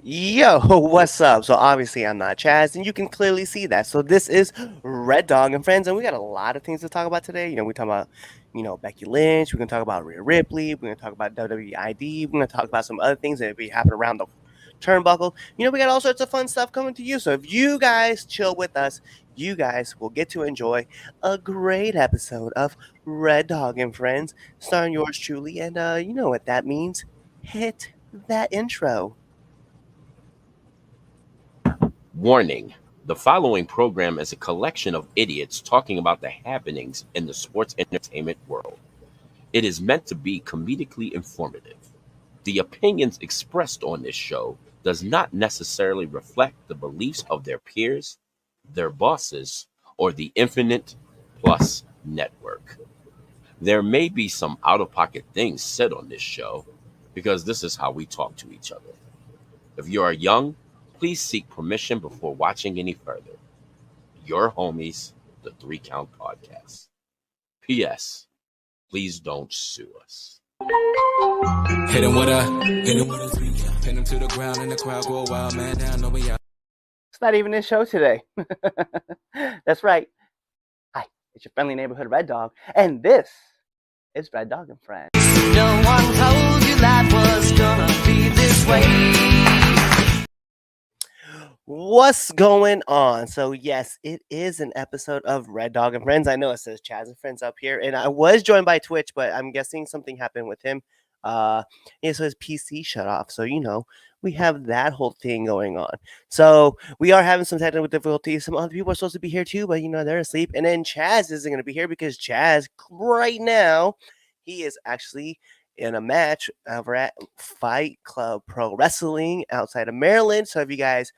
Yo, what's up? So obviously I'm not Chaz, and you can clearly see that. So this is Red Dog and Friends, and we got a lot of things to talk about today. We talk about, Becky Lynch. We're gonna talk about Rhea Ripley. We're gonna talk about WWID. We're gonna talk about some other things that be happening around the turnbuckle. We got all sorts of fun stuff coming to you. So if you guys chill with us, you guys will get to enjoy a great episode of Red Dog and Friends, starring yours truly. And you know what that means? Hit that intro. Warning: the following program is a collection of idiots talking about the happenings in the sports entertainment world. It is meant to be comedically informative. The opinions expressed on this show does not necessarily reflect the beliefs of their peers, their bosses, or the Infinite Plus network. There may be some out-of-pocket things said on this show because this is how we talk to each other. If you are young, please seek permission before watching any further. Your homies, the Three Count Podcast. P.S. Please don't sue us. Hit him with a three count. Pin him to the ground and the crowd go wild, man down, no we out. It's not even this show today. That's right. Hi, it's your friendly neighborhood Red Dog, and this is Red Dog and Friends. No one told you life was gonna be this way. What's going on? So yes, it is an episode of Red Dog and Friends. I know it says Chaz and Friends up here, and I was joined by Twitch, but I'm guessing something happened with him. So his PC shut off. So we have that whole thing going on. So we are having some technical difficulties. Some other people are supposed to be here too, but they're asleep. And then Chaz isn't going to be here because Chaz right now he is actually in a match over at Fight Club Pro Wrestling outside of Maryland. So if you guys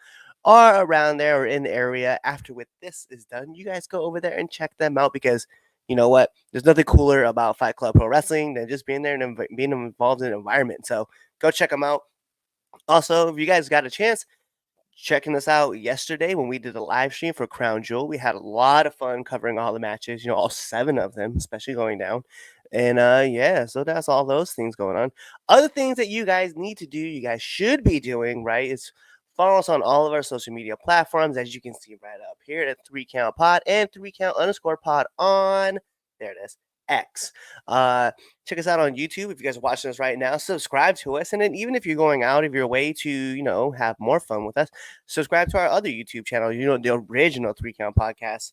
are around there or in the area after with this is done, you guys go over there and check them out because you know what? There's nothing cooler about Fight Club Pro Wrestling than just being there and being involved in the environment. So go check them out. Also, if you guys got a chance, checking us out yesterday when we did a live stream for Crown Jewel, we had a lot of fun covering all the matches, all 7 of them, especially going down. And yeah, so that's all those things going on. Other things that you guys need to do, you guys should be doing, right, is follow us on all of our social media platforms, as you can see right up here at 3 Count Pod and 3 Count _ pod on, there it is, X. Check us out on YouTube if you guys are watching us right now. Subscribe to us, and then even if you're going out of your way to have more fun with us, subscribe to our other YouTube channel. The original 3 Count Podcast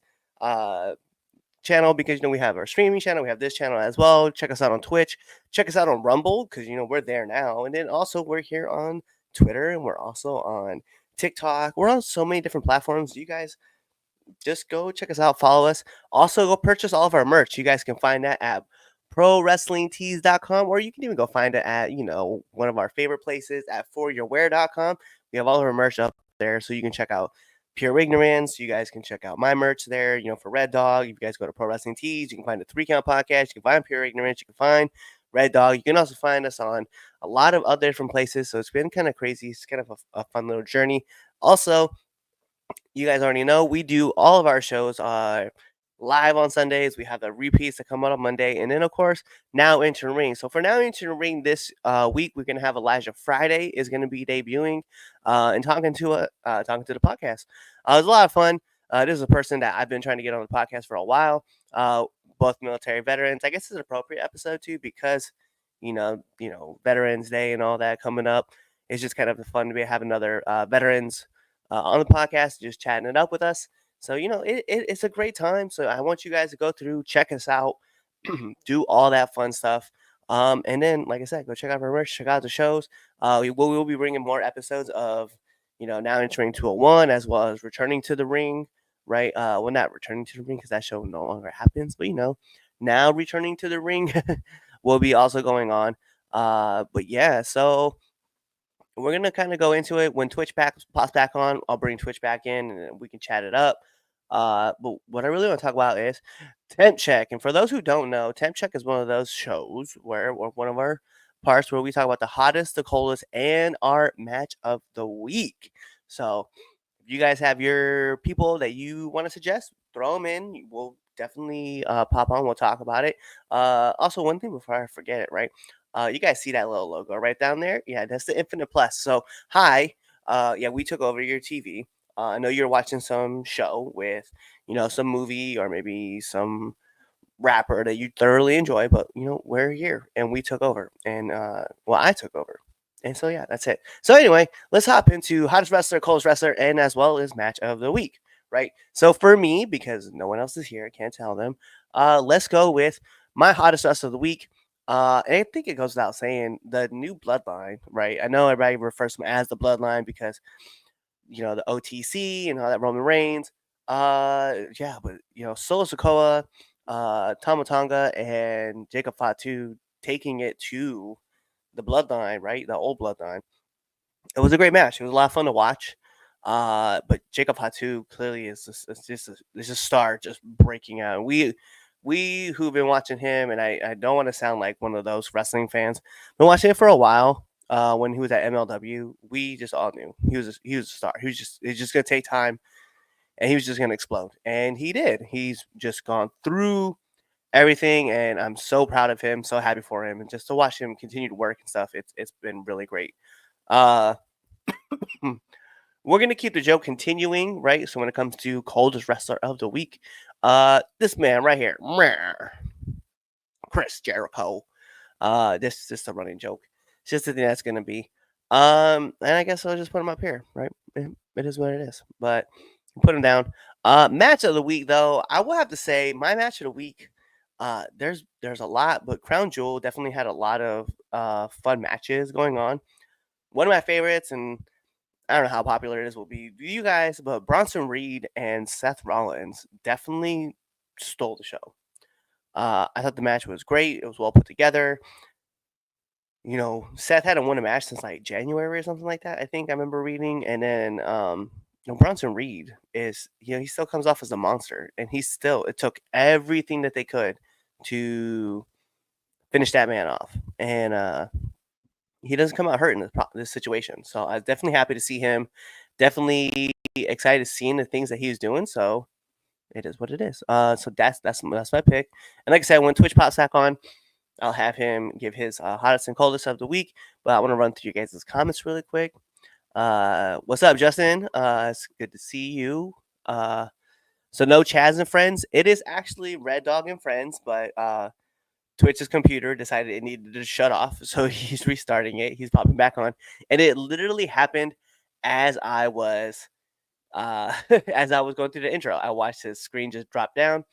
channel, because we have our streaming channel, we have this channel as well. Check us out on Twitch. Check us out on Rumble because we're there now, and then also we're here on Twitter, and we're also on TikTok. We're on so many different platforms. You guys just go check us out, follow us. Also, go purchase all of our merch. You guys can find that at prowrestlingtees.com, or you can even go find it at one of our favorite places at foryourwear.com. We have all of our merch up there, so you can check out Pure Ignorance. You guys can check out my merch there. For Red Dog, if you guys go to Pro Wrestling Tees, you can find the 3 Count Podcast. You can find Pure Ignorance. You can find Red Dog. You can also find us on a lot of other different places. So it's been kind of crazy. It's kind of a fun little journey. Also, you guys already know we do all of our shows live on Sundays. We have the repeats that come out on Monday, and then of course Now Into the Ring. So for Now Into the Ring this week, we're gonna have Elijah Friday is gonna be debuting and talking to the podcast. It was a lot of fun. This is a person that I've been trying to get on the podcast for a while. Both military veterans. I guess it's an appropriate episode too because Veterans Day and all that coming up. It's just kind of fun to have another veterans on the podcast, just chatting it up with us. So, it's a great time. So I want you guys to go through, check us out, do all that fun stuff. And then, like I said, go check out our merch, check out the shows. We will be bringing more episodes of, Now Entering 201, as well as Returning to the Ring, right? Well, not Returning to the Ring because that show no longer happens, but, now Returning to the Ring will be also going on. But yeah, so we're gonna kind of go into it when Twitch pops back on. I'll bring Twitch back in and we can chat it up. But what I really want to talk about is Temp Check. And for those who don't know, Temp Check is one of those shows where one of our parts where we talk about the hottest, the coldest, and our match of the week. So if you guys have your people that you want to suggest, throw them in. We'll definitely pop on. We'll talk about it. Also, one thing before I forget it, right? You guys see that little logo right down there? Yeah, that's the Infinite Plus. So, hi, we took over your TV. I know you're watching some show with, some movie or maybe some rapper that you thoroughly enjoy, but we're here and we took over, and I took over, and so yeah, that's it. So anyway, let's hop into hottest wrestler, coldest wrestler, and as well as match of the week, right? So for me, because no one else is here, I can't tell them. Let's go with my hottest wrestler of the week. And I think it goes without saying, the new Bloodline, right? I know everybody refers to him as the Bloodline because the OTC and all that Roman Reigns. Yeah, but Solo Sikoa, Tama Tonga, and Jacob Fatu taking it to the Bloodline, right? The old Bloodline. It was a great match. It was a lot of fun to watch. But Jacob Fatu clearly is just a star, just breaking out. We who've been watching him, and I don't want to sound like one of those wrestling fans, been watching it for a while. When he was at MLW, we just all knew he was a star. He was just gonna take time, and he was just gonna explode, and he did. He's just gone through everything, and I'm so proud of him, so happy for him, and just to watch him continue to work and stuff. It's been really great. Uh, we're gonna keep the joke continuing, right? So when it comes to coldest wrestler of the week, this man right here, Chris Jericho. This is just a running joke. It's just the thing that's gonna be. And I guess I'll just put him up here, right? It is what it is. But put him down. Match of the week, though, I will have to say my match of the week. There's a lot, but Crown Jewel definitely had a lot of fun matches going on. One of my favorites, and I don't know how popular it is, will be you guys, but Bronson Reed and Seth Rollins definitely stole the show. I thought the match was great. It was well put together. Seth hadn't won a match since like January or something like that. I think I remember reading. And then, Bronson Reed is, he still comes off as a monster, and it took everything that they could to finish that man off. And, he doesn't come out hurt in this situation. So I was definitely happy to see him. Definitely excited to see the things that he was doing. So it is what it is. So that's my pick. And like I said, when Twitch pops back on, I'll have him give his hottest and coldest of the week. But I want to run through you guys' comments really quick. What's up, Justin? It's good to see you. So no Chaz and Friends. It is actually Red Dog and Friends, but Twitch's computer decided it needed to shut off, so he's restarting it. He's popping back on, and it literally happened as I was as I was going through the intro. I watched his screen just drop down,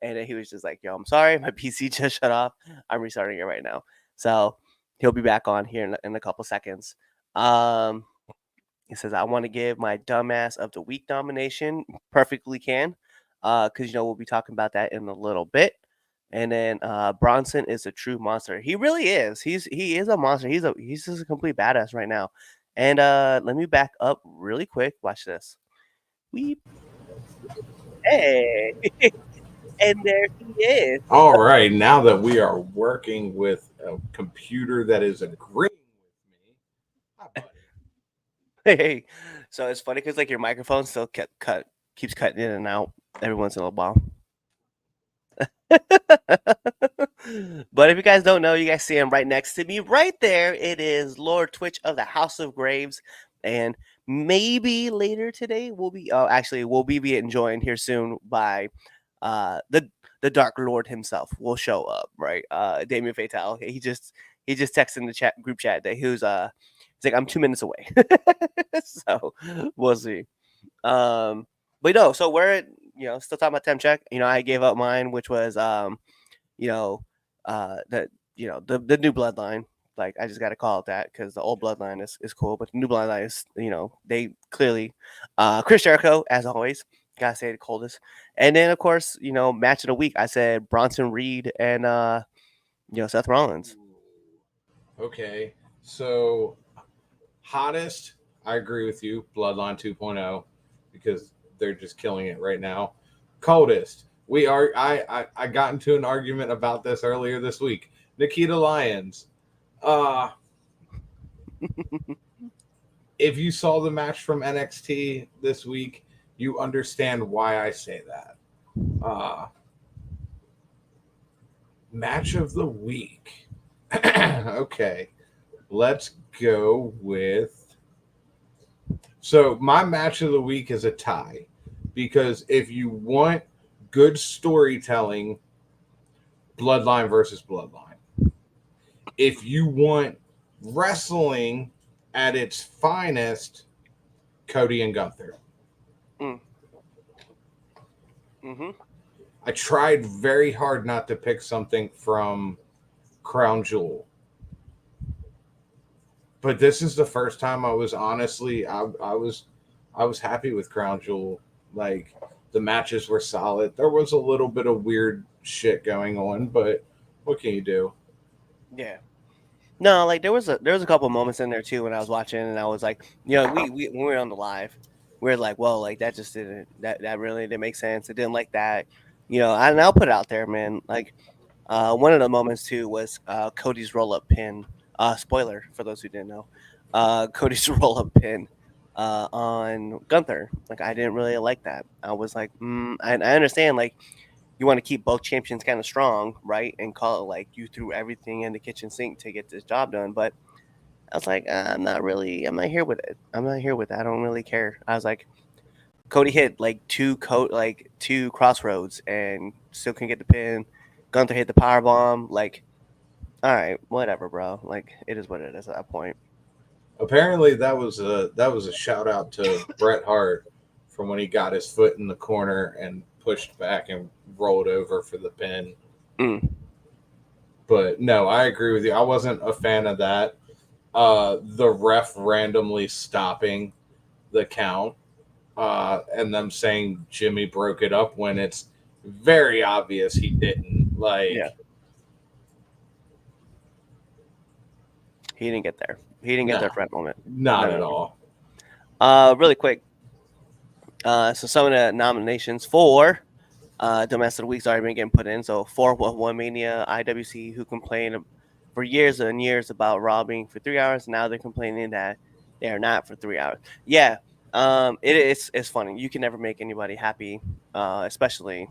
and he was just like, "Yo, I'm sorry, my PC just shut off. I'm restarting it right now." So he'll be back on here in a couple seconds. He says, "I want to give my dumbass of the week nomination." Perfectly can, because we'll be talking about that in a little bit. And then Bronson is a true monster. He really is. He is a monster. He's just a complete badass right now. And let me back up really quick. Watch this. Weep. Hey. And there he is. All right. Now that we are working with a computer that is agreeing with me. Hi, buddy. Hey. So it's funny because like your microphone still keeps cutting in and out every once in a while. But if you guys don't know, you guys see him right next to me. Right there, it is Lord Twitch of the House of Graves. And maybe later today we'll be being joined here soon by the Dark Lord himself will show up, right? Damien Fatale. He just texted in the group chat that he's like, I'm 2 minutes away. So we'll see. But no, so we're still talking about temp check. I gave up mine, which was the new bloodline. Like, I just got to call it that because the old bloodline is cool, but the new bloodline is, they clearly, Chris Jericho, as always, gotta say the coldest. And then, of course, match of the week, I said Bronson Reed and, Seth Rollins. Okay. So, hottest, I agree with you, Bloodline 2.0, because they're just killing it right now. Coldest, I got into an argument about this earlier this week. Nikita Lyons. If you saw the match from NXT this week, you understand why I say that. Match of the week. Okay. Let's go with So my match of the week is a tie, because if you want good storytelling, Bloodline versus Bloodline. If you want wrestling at its finest, Cody and Gunther. Mm. Mm-hmm. I tried very hard not to pick something from Crown Jewel, but this is the first time I was honestly I was happy with Crown Jewel. Like, the matches were solid. There was a little bit of weird shit going on, but what can you do? Yeah. No, like there was a couple moments in there too when I was watching, and I was like, we when we were on the live, we were like, whoa, like that just didn't that really didn't make sense. It didn't like that, and I'll put it out there, man. Like, one of the moments too was Cody's roll up pin. Spoiler for those who didn't know, Cody's roll up pin on Gunther. Like, I didn't really like that. I was like, I understand, like, you want to keep both champions kind of strong, right? And call it like you threw everything in the kitchen sink to get this job done. But I was like, I'm not here with it. I'm not here with it. I don't really care. I was like, Cody hit like two crossroads and still couldn't get the pin. Gunther hit the power bomb. Like, all right, whatever, bro. Like, it is what it is at that point. Apparently that was a shout out to Bret Hart from when he got his foot in the corner and pushed back and rolled over for the pin. But no, I agree with you. I wasn't a fan of that. The ref randomly stopping the count, and them saying Jimmy broke it up when it's very obvious he didn't. Like, yeah. He didn't get there. He didn't get there for that moment. Not at all. Really quick. So some of the nominations for Domestic of the Week's already been getting put in. So 411 Mania, IWC, who complained for years and years about Raw being for 3 hours. Now they're complaining that they are not for 3 hours. Yeah, it's funny. You can never make anybody happy, especially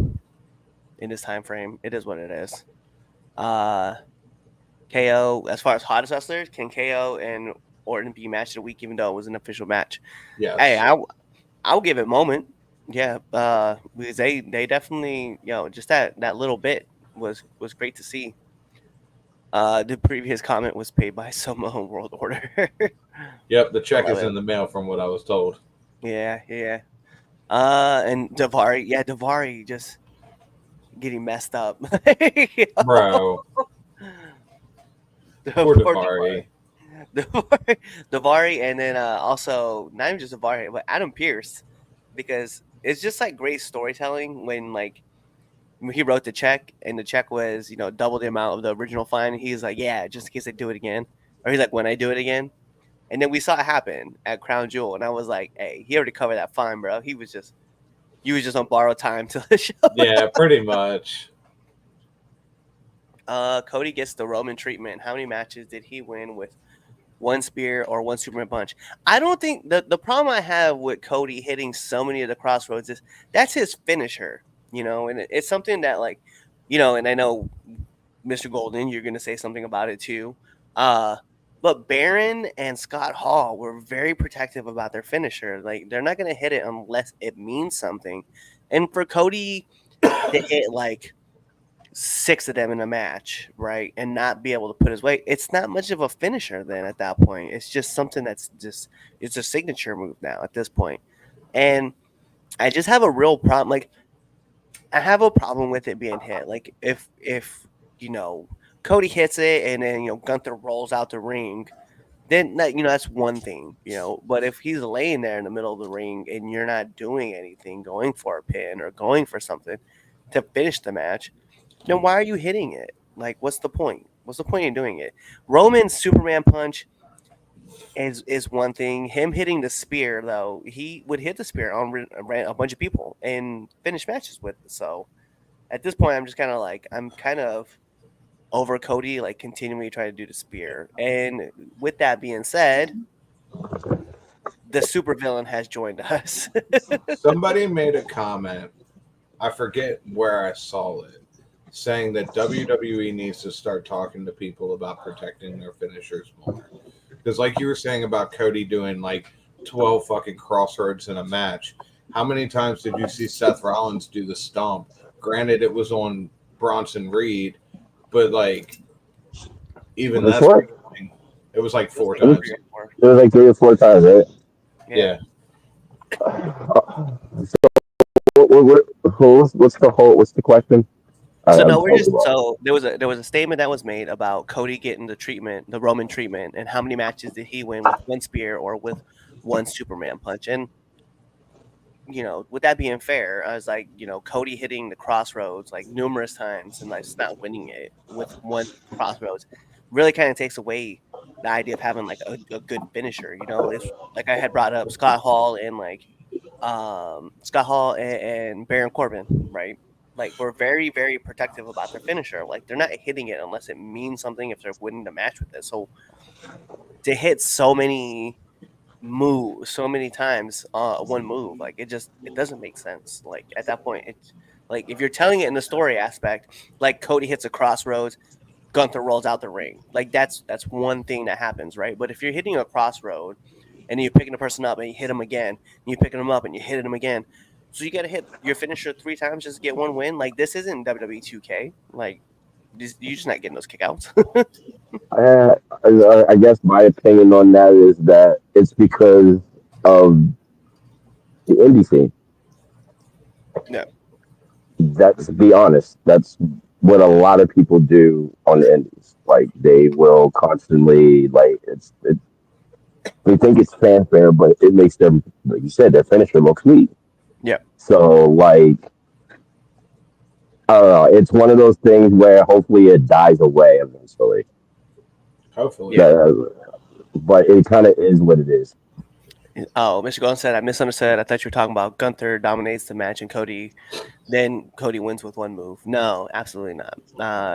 in this time frame. It is what it is. KO, as far as hottest wrestlers, can KO and Orton be match of the week, even though it was an official match? Yes. Hey, I'll give it moment. Yeah, because they definitely, just that little bit was great to see. The previous comment was paid by Samoan World Order. Yep, the check is in the mail from what I was told. Yeah. And Davari just getting messed up. Bro. Poor Davari. Davari, and then also not even just Davari, but Adam Pearce, because it's just like great storytelling when he wrote the check and the check was double the amount of the original fine. And he's like, yeah, just in case I do it again, or he's like, when I do it again, and then we saw it happen at Crown Jewel, and I was like, hey, he already covered that fine, bro. He was just on borrowed time to the show. Yeah, pretty much. Cody gets the Roman treatment. How many matches did he win with one spear or one Superman punch? I don't think the problem I have with Cody hitting so many of the crossroads is that's his finisher, and it's something that and I know Mr. Golden, you're going to say something about it too. But Baron and Scott Hall were very protective about their finisher. Like, they're not going to hit it unless it means something. And for Cody to hit 6 of them in a match, right, and not be able to put his weight, it's not much of a finisher then at that point. It's just something that's it's a signature move now at this point. And I just have a real problem. Like, I have a problem with it being hit. Like, if Cody hits it and then Gunther rolls out the ring, then that's one thing, But if he's laying there in the middle of the ring and you're not doing anything, going for a pin or going for something to finish the match, then why are you hitting it? Like, what's the point? What's the point in doing it? Roman's Superman punch is one thing. Him hitting the spear, though, he would hit the spear on a bunch of people and finish matches with it. So at this point, I'm just kind of I'm kind of over Cody, continually trying to do the spear. And with that being said, the supervillain has joined us. Somebody made a comment, I forget where I saw it, saying that WWE needs to start talking to people about protecting their finishers more. Because like you were saying about Cody doing 12 fucking crossroads in a match. How many times did you see Seth Rollins do the stomp? Granted, it was on Bronson Reed, but like even That's that's what? it was like 4 It was, times. it was like 3 or 4 times, right? Yeah. What's the question? So I'm no, we're just totally lost. so there was a statement that was made about Cody getting the treatment, the Roman treatment, and how many matches did he win with one spear or with one Superman punch? And with that being fair, I was like, Cody hitting the crossroads like numerous times and like not winning it with one crossroads really kind of takes away the idea of having like a good finisher. It's like I had brought up Scott Hall and and Baron Corbin, right? Like we're very, very protective about their finisher. Like they're not hitting it unless it means something if they're winning the match with it. So to hit so many moves so many times one move, like it doesn't make sense. Like at that point, it's like if you're telling it in the story aspect, like Cody hits a crossroads, Gunther rolls out the ring, like that's one thing that happens, right? But if you're hitting a crossroad and you're picking a person up and you hit him again, and you're picking him up and you hit him again, so you got to hit your finisher 3 times just to get one win. Like this isn't WWE 2K. Like you're just not getting those kickouts. I guess my opinion on that is that it's because of the indie scene. No. That's, to be honest, that's what a lot of people do on the indies. Like they will constantly they think it's fanfare, but it makes them, like you said, their finisher look sweet. Yeah. So like, I don't know. It's one of those things where hopefully it dies away eventually. Hopefully. Yeah. But it kind of is what it is. Oh, Mr. Golden said, I misunderstood. I thought you were talking about Gunther dominates the match and Cody wins with one move. No, absolutely not.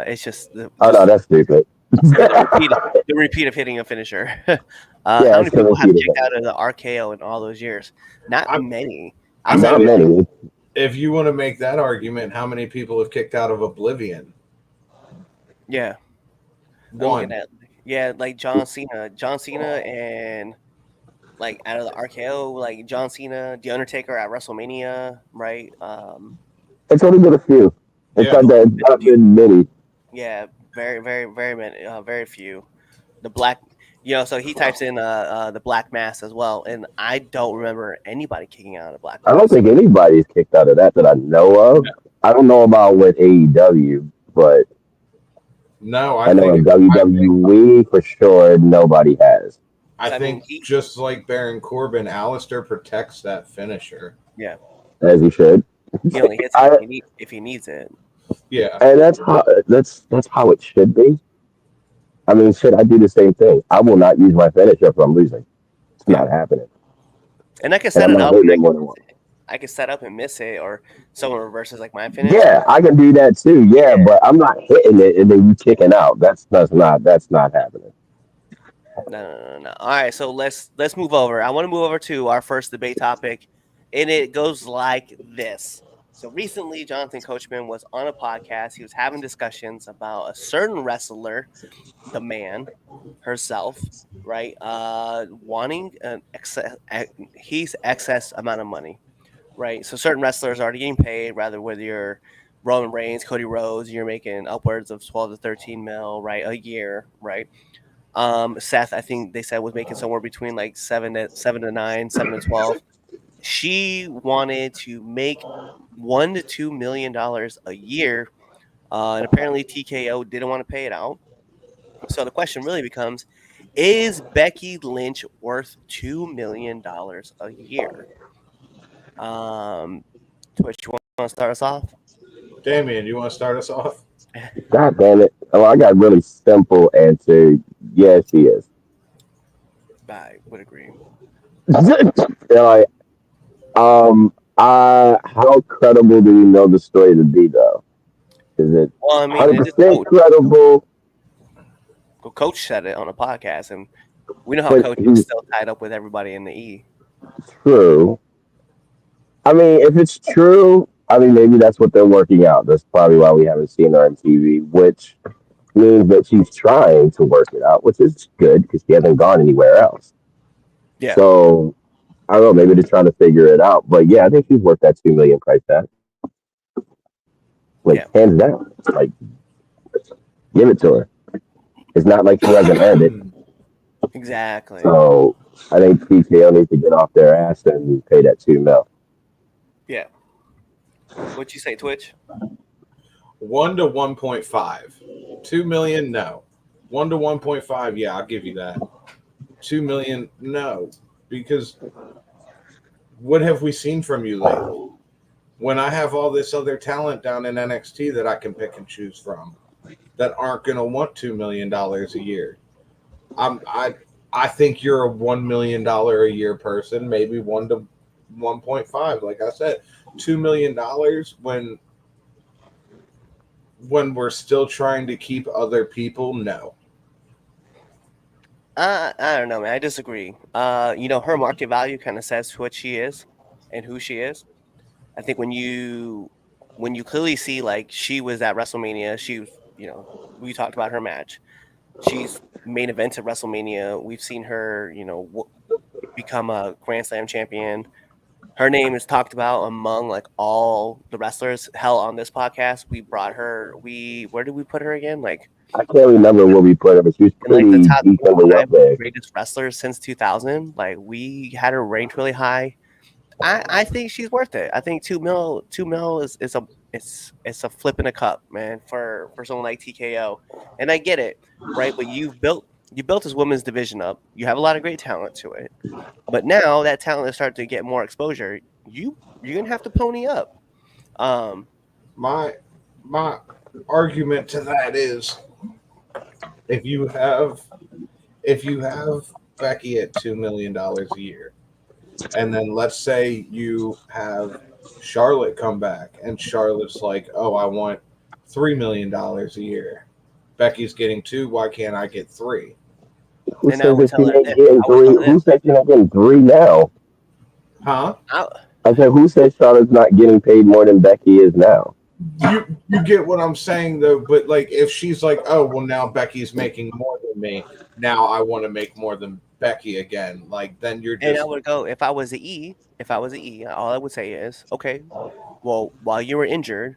It's just Oh no, that's stupid. the repeat of hitting a finisher. How many people have kicked out of the RKO in all those years? Not many. Not many. If you want to make that argument, how many people have kicked out of Oblivion? Yeah. One. Yeah, like John Cena and like out of the RKO, like John Cena, The Undertaker at WrestleMania, right? It's only been a few. It's not been many. Yeah, very, very, very many, very few. The black, so he types in the Black Mass as well, and I don't remember anybody kicking out of the Black Mass. I don't think anybody's kicked out of that I know of. Yeah. I don't know about with AEW, but no, I know in WWE for sure nobody has. I think just like Baron Corbin, Alistair protects that finisher. Yeah, as he should. He only hits it if he needs it. Yeah, and that's how it should be. I mean, shit, I do the same thing. I will not use my finisher if I'm losing. It's not happening. And I can set it up. I can set up and miss it, or someone reverses like my finish. Yeah, I can do that too. Yeah, but I'm not hitting it and then you kicking out. That's not happening. No. All right, so let's move over. I want to move over to our first debate topic, and it goes like this. So recently, Jonathan Coachman was on a podcast. He was having discussions about a certain wrestler, the man herself, right? Wanting an excess amount of money, right? So certain wrestlers are already getting paid, rather whether you're Roman Reigns, Cody Rhodes, you're making upwards of 12 to 13 mil, right, a year, right? Seth, I think they said was making somewhere between like 7 to 9, 7 to 12. She wanted to make $1 to $2 million a year, and apparently TKO didn't want to pay it out. So the question really becomes: is Becky Lynch worth $2 million a year? Twitch, you want to start us off? Damien, you want to start us off? God damn it! Oh, I got a really simple answer. Yes, he is. I would agree. How credible do we know the story to be, though? Is it 100% credible? Well, Coach said it on a podcast, and we know how Coach is still tied up with everybody in the E. True. I mean, if it's true, I mean, maybe that's what they're working out. That's probably why we haven't seen her on TV, which means that she's trying to work it out, which is good because she hasn't gone anywhere else. Yeah. So I don't know, maybe they're trying to figure it out. But yeah, I think she's worth that 2 million price tag. Like hands down. Like give it to her. It's not like she hasn't earned it. Exactly. So I think TKO needs to get off their ass and pay that 2 mil. Yeah. What'd you say, Twitch? 1 to 1.5. 2 million, no. 1 to 1.5, yeah, I'll give you that. 2 million, no. Because what have we seen from you lately? When I have all this other talent down in NXT that I can pick and choose from that aren't going to want $2 million a year. I think you're a $1 million a year person, maybe 1 to 1.5. Like I said, $2 million when we're still trying to keep other people, no. I don't know, man. I disagree. Her market value kind of says what she is and who she is. I think when you clearly see like she was at WrestleMania, she was, we talked about her match. She's main event at WrestleMania. We've seen her, become a Grand Slam champion. Her name is talked about among like all the wrestlers. Hell, on this podcast, we brought her. Where did we put her again? Like I can't remember where we put her, but she was in like pretty the top decently up 5 there. greatest wrestlers since 2000. Like we had her ranked really high. I think she's worth it. I think 2 mil is a flip in a cup, man, for someone like TKO. And I get it, right? But you built this women's division up. You have a lot of great talent to it. But now that talent is starting to get more exposure. You're gonna have to pony up. My argument to that is if you have Becky at $2 million a year, and then let's say you have Charlotte come back, and Charlotte's like, "Oh, I want $3 million a year." Becky's getting 2. Why can't I get 3? Who And I says would that tell she her ain't this. getting 3? Who said she's not getting 3 now? Huh? I said, who said Charlotte's not getting paid more than Becky is now? You get what I'm saying though, but like if she's like, "Oh, well now Becky's making more than me. Now I want to make more than Becky again." Like then you're just And I would go, if I was the E, all I would say is, okay, well, while you were injured,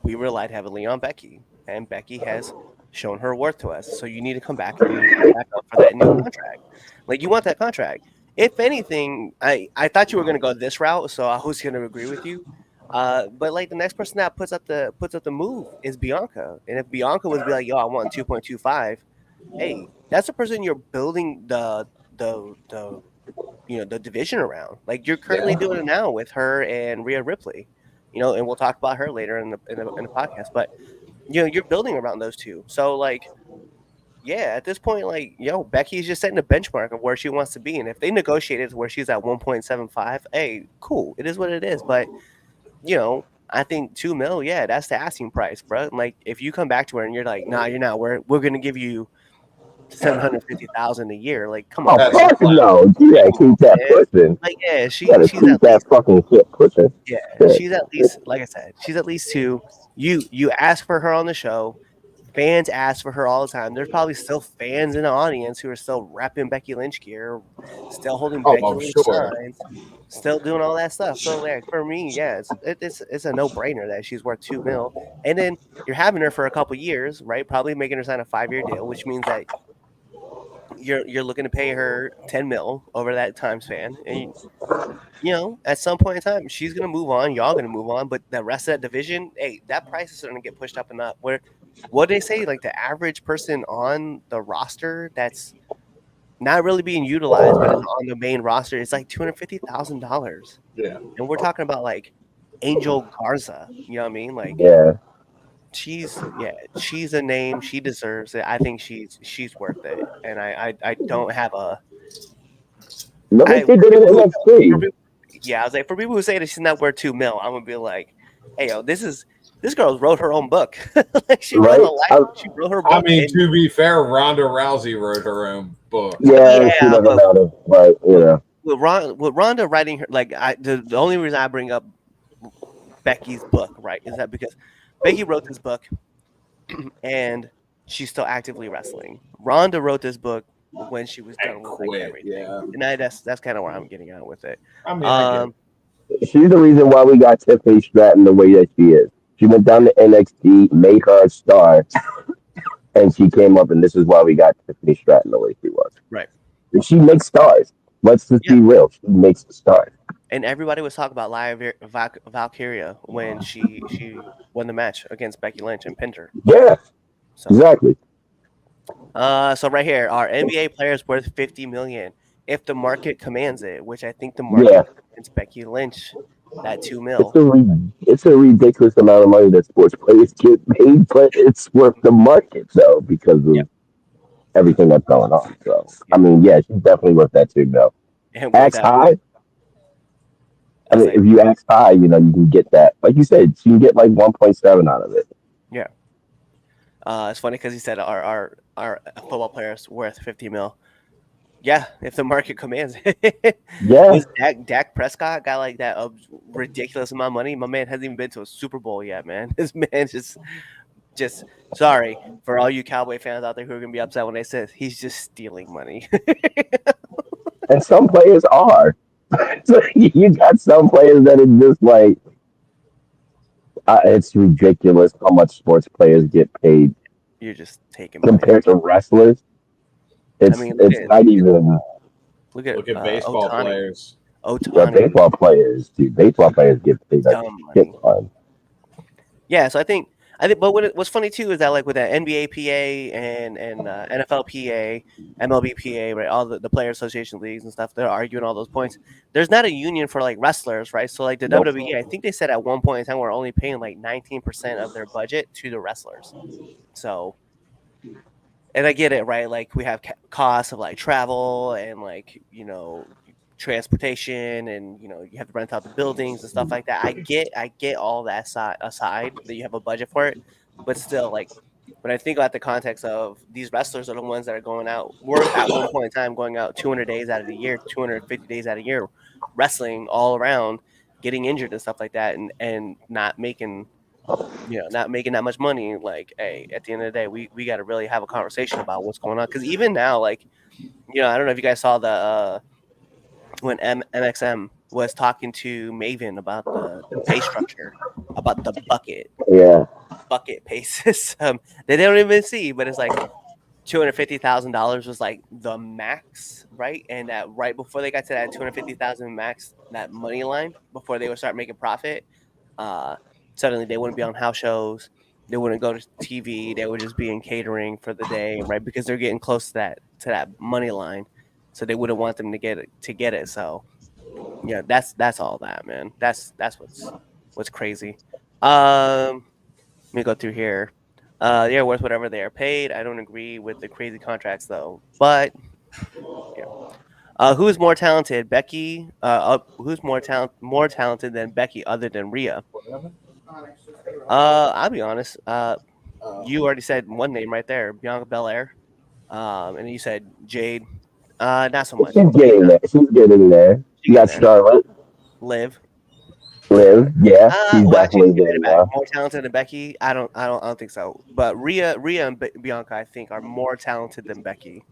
we relied heavily on Becky, and Becky has shown her worth to us. So you need to come back and you need to come back up for that new contract. Like you want that contract. If anything, I thought you were going to go this route, so I was going to agree with you. But like the next person that puts up the move is Bianca, and if Bianca was be like, "Yo, I want 2.25," hey, that's the person you're building the division around. Like you're currently doing it now with her and Rhea Ripley, and we'll talk about her later in the podcast. But you're building around those two. So like, yeah, at this point, like, Becky's just setting a benchmark of where she wants to be, and if they negotiated to where she's at 1.75, hey, cool, it is what it is. But I think 2 mil, yeah, that's the asking price, bro. Like if you come back to her and you're like, nah, you're not. We're gonna give you 750,000 a year. Like, come on, Oh, man. fuck no. You gotta keep that pushing. Like, yeah, You gotta she's keep at that least, fucking shit pushing. yeah, Shit. she's at least, like I said, she's at least 2. You ask for her on the show. Fans ask for her all the time. There's probably still fans in the audience who are still repping Becky Lynch gear, still holding Becky Lynch signs, still doing all that stuff. So, like, for me, yeah, it's a no-brainer that she's worth 2 mil. And then you're having her for a couple years, right? Probably making her sign a 5-year deal, which means that you're looking to pay her 10 mil over that time span. And at some point in time, she's gonna move on, y'all gonna move on, but the rest of that division, hey, that price is gonna get pushed up and up. Where what they say, like the average person on the roster that's not really being utilized but is on the main roster is like $250,000. Yeah. And we're talking about like Angel Garza, you know what I mean? Like she's a name. She deserves it. I think she's worth it. And I don't have a Look what she did in NXT. Yeah, I was like, for people who say that she's not worth 2 mil, I'm gonna be like, hey, yo, this girl wrote her own book. Like she wrote she wrote her book. I mean, to be fair, Ronda Rousey wrote her own book. Yeah, she doesn't matter, but with Ronda writing her, like the only reason I bring up Becky's book, right, is that because Becky wrote this book and she's still actively wrestling. Ronda wrote this book when she was done with like quit, everything. yeah. And that's kind of where I'm getting at with it. I mean, I get it. She's the reason why we got Tiffany Stratton the way that she is. She went down to NXT, made her a star, and she came up, and this is why we got Tiffany Stratton the way she was. Right. And she makes stars. Let's just be real. She makes stars. And everybody was talking about Valkyria when she won the match against Becky Lynch and pinned her. Yeah, So, exactly. So right here, are NBA players worth $50 million if the market commands it? Which I think the market commands Becky Lynch that $2 million. It's a ridiculous amount of money that sports players get paid, but it's worth the market though because of everything that's going on. So I mean, yeah, she's definitely worth that $2 million. And Ask high. I mean, if you ask high, you know, you can get that. Like you said, you can get like 1.7 out of it. Yeah. It's funny because he said our football players worth $50 million. Yeah, if the market commands it. Yeah. Dak Prescott got like that ridiculous amount of money. My man hasn't even been to a Super Bowl yet, man. This man just sorry for all you Cowboy fans out there who are gonna be upset when they say he's just stealing money. And some players are. So you got some players that are just like, it's ridiculous how much sports players get paid. You're just taking compared to wrestlers. It's not even. Look at baseball players. Yeah, baseball players, dude. Baseball players get paid a shit ton. Yeah, so I think, but what's funny too is that like with that NBA PA and NFL PA, MLB PA, right, all the player association leagues and stuff, they're arguing all those points. There's not a union for like wrestlers, right? So like the WWE, I think they said at one point in time we're only paying like 19% of their budget to the wrestlers. So, and I get it, right? Like we have costs of like travel and like, you know, transportation, and you know you have to rent out the buildings and stuff like that. I get all that aside that you have a budget for it, but still, like when I think about the context of these wrestlers are the ones that are going out, were at one point in time going out 200 days out of the year, 250 days out of the year, wrestling all around, getting injured and stuff like that, and not making that much money. Like, hey, at the end of the day, we got to really have a conversation about what's going on, because even now, like, you know, I don't know if you guys saw the when MXM was talking to Maven about the pay structure, about the bucket pay system that they don't even see, but it's like $250,000 was like the max, right? And that right before they got to that 250,000 max, that money line, before they would start making profit, suddenly they wouldn't be on house shows, they wouldn't go to TV, they would just be in catering for the day, right? Because they're getting close to that money line. So they wouldn't want them to get it. So yeah, that's all that, man. That's what's crazy. Let me go through here. They're worth whatever they are paid. I don't agree with the crazy contracts though. But yeah. Who's more talented, Becky? Who's more talented than Becky other than RHEA? I'll be honest. You already said one name right there, Bianca Belair. And you said Jade. Not so much. She's getting there. You got Charlotte. Liv. Yeah. She's definitely getting there. More talented than Becky? I don't think so. But RHEA and Bianca, I think, are more talented than Becky.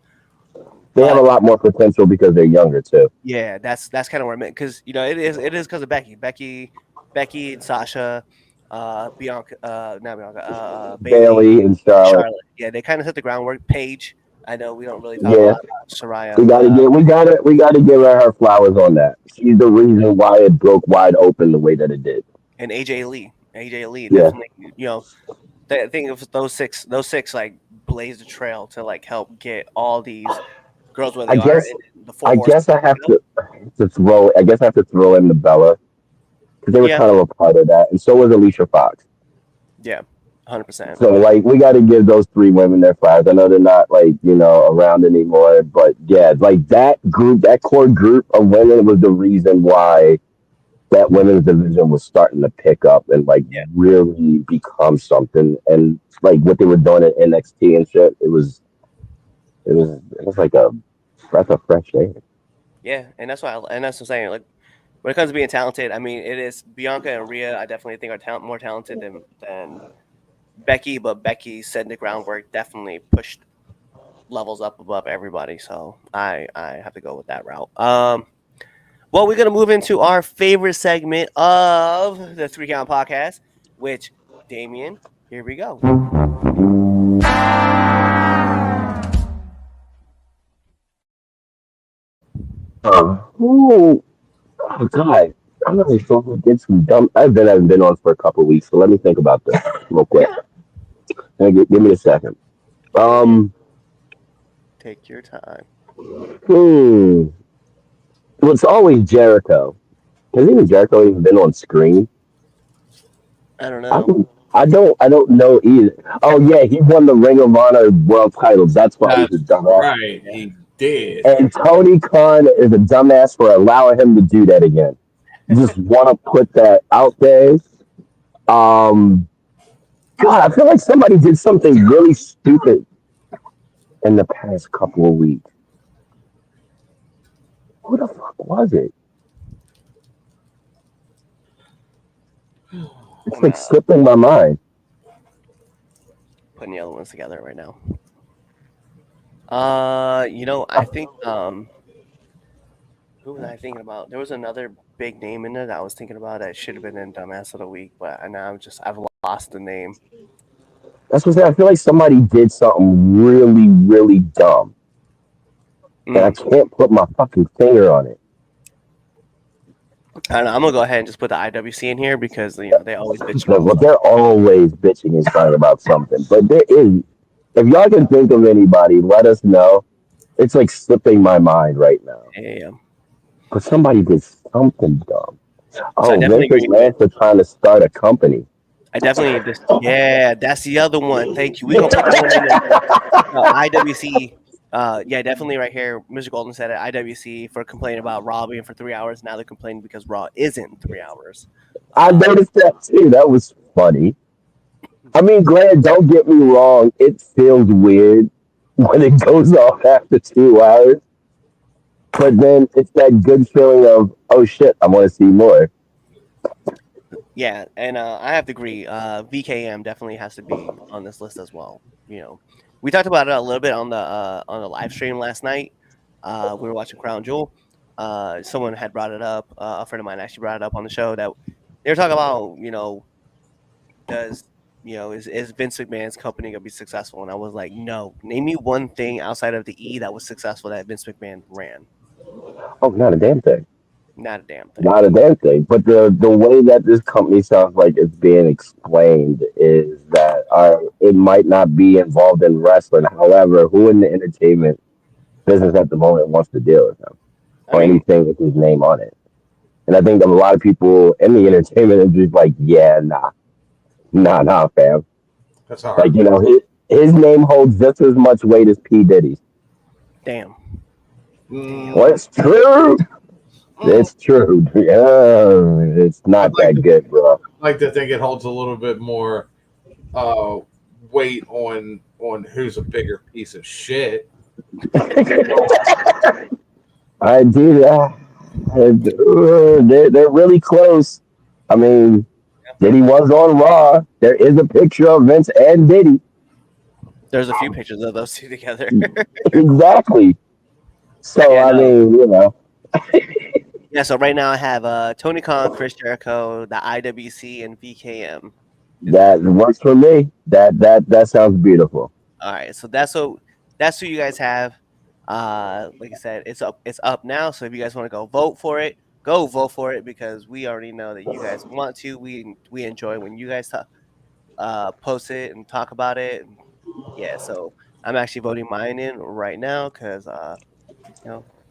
They have a lot more potential because they're younger too. Yeah, that's kind of where I meant, because you know it is because of Becky and Sasha, Bianca, not Bianca, Bailey and Charlotte. Yeah, they kind of hit the groundwork. Paige. I know we don't really talk about Soraya. We gotta give her flowers on that. She's the reason why it broke wide open the way that it did. And AJ Lee, definitely. You know, I think of those six like blazed the trail to like help get all these girls where they are. I guess I have to throw in the Bella, because they were kind of a part of that, and so was Alicia Fox. Yeah. 100%. So like we got to give those three women their flowers. I know they're not like, you know, around anymore, but yeah, like that core group of women was the reason why that women's division was starting to pick up and like really become something. And like what they were doing at NXT and shit, it was like a breath of fresh air. Yeah, and that's what I'm saying. Like when it comes to being talented, I mean, it is Bianca and RHEA. I definitely think are more talented than Becky, but Becky said the groundwork, definitely pushed levels up above everybody. So I have to go with that route. Well, we're gonna move into our favorite segment of the 3 Count Podcast, which Damien, here we go. Oh God, I'm really supposed to get some dumb. Haven't been on for a couple of weeks, so let me think about this real quick. Give me a second. Um, Take your time. hmm. Well, it's always Jericho. Has even Jericho even been on screen? I don't I know. don't. I don't know either. Oh yeah, he won the Ring of Honor World Titles. That's why he's a That's dumbass. right. Yeah. He did. And Tony Khan is a dumbass for allowing him to do that again. Just want to put that out there. Um, God, I feel like somebody did something really stupid in the past couple of weeks. Who the fuck was it? It's I'm like slipping my mind. putting the other ones together right now. I think who was I thinking about? There was another big name in there that I was thinking about that should have been in Dumbass of the Week, but now I've lost the name. That's what I'm saying. I feel like somebody did something really, really dumb, and I Mm. can't put my fucking finger on it. I don't know, I'm gonna go ahead and just put the IWC in here because they always bitch about Well, stuff. they're always bitching and crying about something, but there is. If y'all can think of anybody, let us know. It's like slipping my mind right now. Yeah. But somebody did something dumb. So I Oh, definitely Vince agree with. McMahon's for trying to start a company. I definitely just yeah, that's the other one. Thank you. We're gonna put that one in there too. No, IWC. Yeah, definitely right here. Mr. Golden said it. IWC for complaining about Raw being for 3 hours. Now they're complaining because Raw isn't 3 hours. I Uh, noticed that too. That was funny. I mean, Grant, don't get me wrong. It feels weird when it goes off after 2 hours, but then it's that good feeling of, oh shit, I want to see more. yeah, and I have to agree. VKM definitely has to be on this list as well. We talked about it a little bit on the live stream last night. We were watching Crown Jewel. Someone had brought it up. A friend of mine actually brought it up on the show that they were talking about. Does is Vince McMahon's company gonna be successful? And I was like, no. Name me one thing outside of the E that was successful that Vince McMahon ran. Oh, not a damn thing. Not a damn thing. Not a damn thing. But the way that this company sounds like it's being explained is that it might not be involved in wrestling. However, who in the entertainment business at the moment wants to deal with him I or mean, anything with his name on it? And I think that a lot of people in the entertainment industry is like, yeah, nah, fam. That's a Like, hard pass. his name holds just as much weight as P. Diddy's. damn. Well, Mm, it's true. mm. It's true. Yeah, it's I'd not like that good, bro. to think it holds a little bit more uh, weight on who's a bigger piece of shit. I do. They're really close. I mean, Diddy was on Raw. There is a picture of Vince and Diddy. There's a few pictures of those two together. Exactly. So, Yeah, I no. mean, Yeah, so right now I have Tony Khan, Chris Jericho, the IWC, and VKM is that on. works for me. That sounds beautiful. All right, so that's who you guys have. Like I said, it's up now. So if you guys want to go vote for it, go vote for it because we already know that you guys want to. We enjoy when you guys post it and talk about it. And yeah, so I'm actually voting mine in right now because